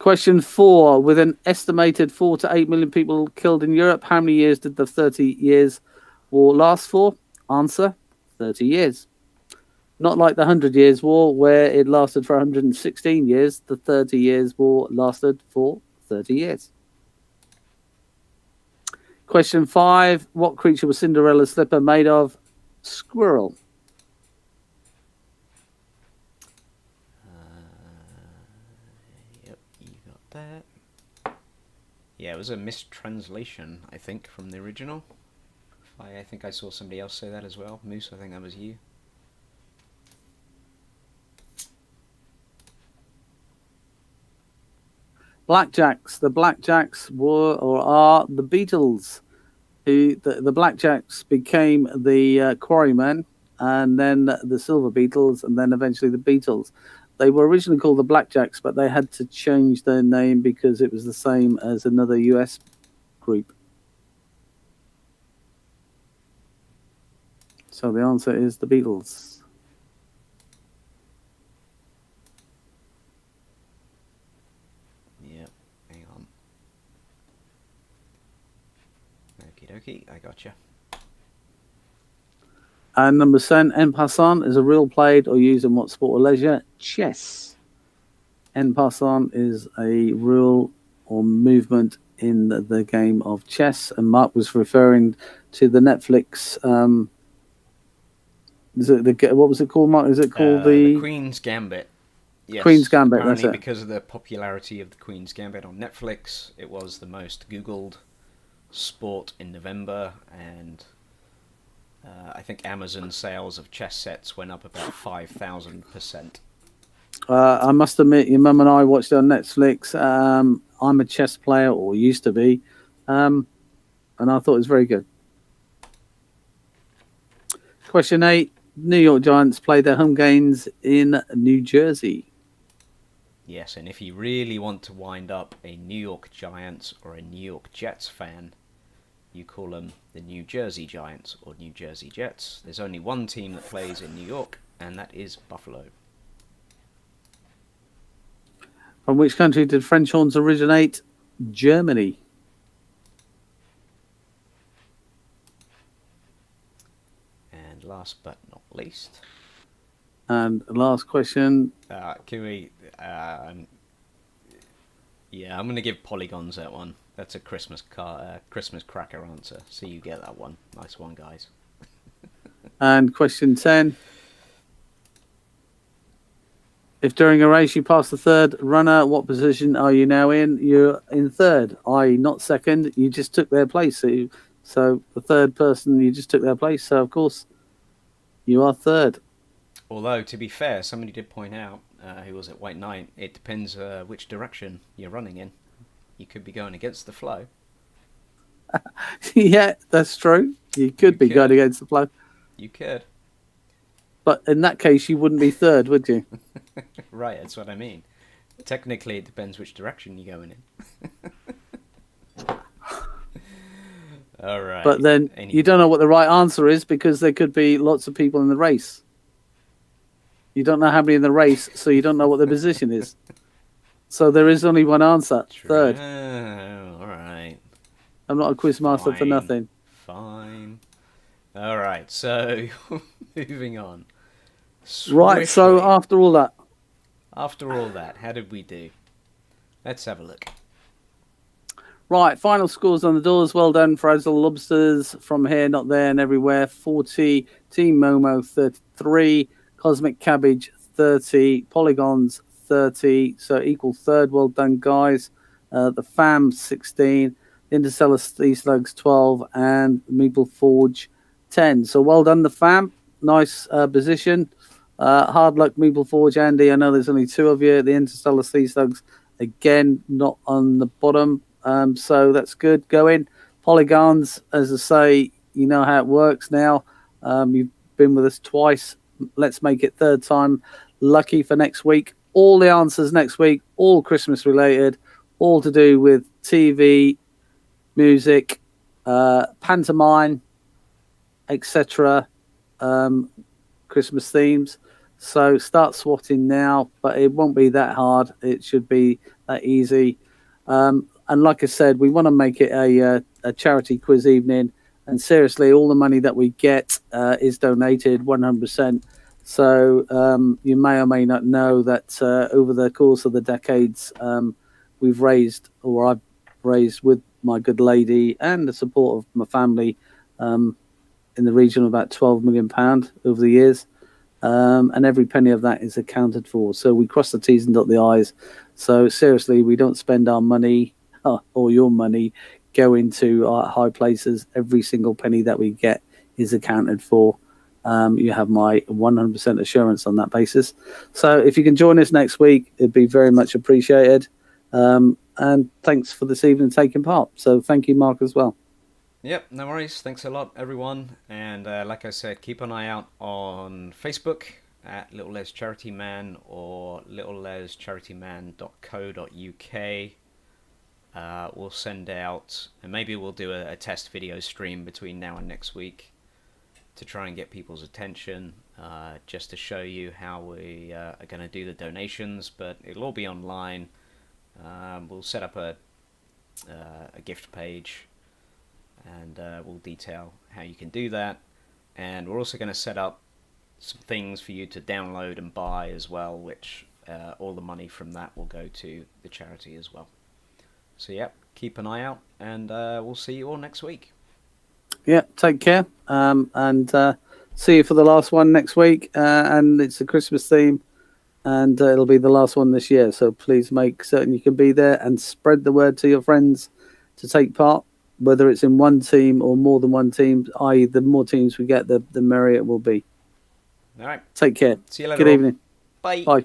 Question 4. With an estimated 4 to 8 million people killed in Europe, how many years did the 30 Years' War last for? Answer, 30 years. Not like the 100 Years' War, where it lasted for 116 years. The 30 Years' War lasted for 30 years. Question 5. What creature was Cinderella's slipper made of? Squirrel. Yep, you got that. Yeah, it was a mistranslation, I think, from the original. I think I saw somebody else say that as well. Moose, I think that was you. Blackjacks. The Blackjacks were or are the Beatles. The Blackjacks became the Quarrymen, and then the Silver Beatles, and then eventually the Beatles. They were originally called the Blackjacks, but they had to change their name because it was the same as another US group. So the answer is the Beatles. Yep, hang on. Okie dokie, I gotcha. And number 7, en passant is a rule played or used in what sport or leisure? Chess. En passant is a rule or movement in the game of chess. And Mark was referring to the Netflix. What was it called, Mark? Is it called the Queen's Gambit? Yes. Queen's Gambit. Apparently, that's it. because of the popularity of the Queen's Gambit on Netflix, it was the most Googled sport in November, and I think Amazon sales of chess sets went up about 5,000%. I must admit, your mum and I watched it on Netflix. I'm a chess player, or used to be, and I thought it was very good. Question 8. New York Giants play their home games in New Jersey. Yes, and if you really want to wind up a New York Giants or a New York Jets fan, you call them the New Jersey Giants or New Jersey Jets. There's only one team that plays in New York, and that is Buffalo. From which country did French horns originate? Germany. And last but not least... And last question. Can we... yeah, I'm going to give Polygons that one. That's a Christmas cracker answer. So you get that one. Nice one, guys. And question 10. If during a race you pass the third runner, what position are you now in? You're in third, i.e. not second. You just took their place. So the third person, you just took their place. So, of course, you are third. Although, to be fair, somebody did point out, who was at White Knight, it depends which direction you're running in. You could be going against the flow. Yeah, that's true. You could be going against the flow. You could. But in that case, you wouldn't be third, would you? Right, that's what I mean. Technically, it depends which direction you're going in. All right. But then you don't know what the right answer is because there could be lots of people in the race. You don't know how many in the race, so you don't know what the position is. So there is only one answer. True. Third. All right. I'm not a quiz master for Fine. nothing. Fine. All right. So moving on. Right. So Swiftly, after all that, after all that, how did we do? Let's have a look. right. Final scores on the doors. Well done, Frazzle Lobsters. From here, not there, and everywhere. 40. Team Momo 33. Cosmic Cabbage 30. Polygons 30. So equal third. Well done, guys. The Fam 16. Interstellar Sea Slugs 12. And Meeple Forge 10. So well done, the Fam. Nice position. Hard luck, Meeple Forge, Andy. I know there's only two of you. The Interstellar Sea Slugs, again, not on the bottom. So that's good going. Polygons, as I say, you know how it works now. You've been with us twice. Let's make it third time. Lucky for next week. All the answers next week, all Christmas related, all to do with TV, music, pantomime, etc. Christmas themes. So start swatting now, but it won't be that hard. It should be that easy. And like I said, we want to make it a charity quiz evening. And seriously, all the money that we get is donated 100%. So you may or may not know that over the course of the decades, we've raised, or I've raised with my good lady and the support of my family, in the region of about £12 million over the years. And every penny of that is accounted for. So we cross the T's and dot the I's. So seriously, we don't spend our money or your money going to high places. Every single penny that we get is accounted for. You have my 100% assurance on that basis. So if you can join us next week, it'd be very much appreciated. And thanks for this evening taking part. So thank you, Mark, as well. Yep, no worries. Thanks a lot, everyone. And like I said, keep an eye out on Facebook at Little Les Charity Man or littlelescharityman.co.uk. We'll send out, and maybe we'll do a test video stream between now and next week to try and get people's attention, just to show you how we are going to do the donations, but it'll all be online. We'll set up a gift page, and we'll detail how you can do that. And we're also going to set up some things for you to download and buy as well, which all the money from that will go to the charity as well. So yeah, keep an eye out, and we'll see you all next week. Yeah, take care, and see you for the last one next week. And it's a Christmas theme, and it'll be the last one this year. So please make certain you can be there and spread the word to your friends to take part, whether it's in one team or more than one team, i.e. the more teams we get, the merrier it will be. All right. Take care. See you later. Good evening. Bye. Bye.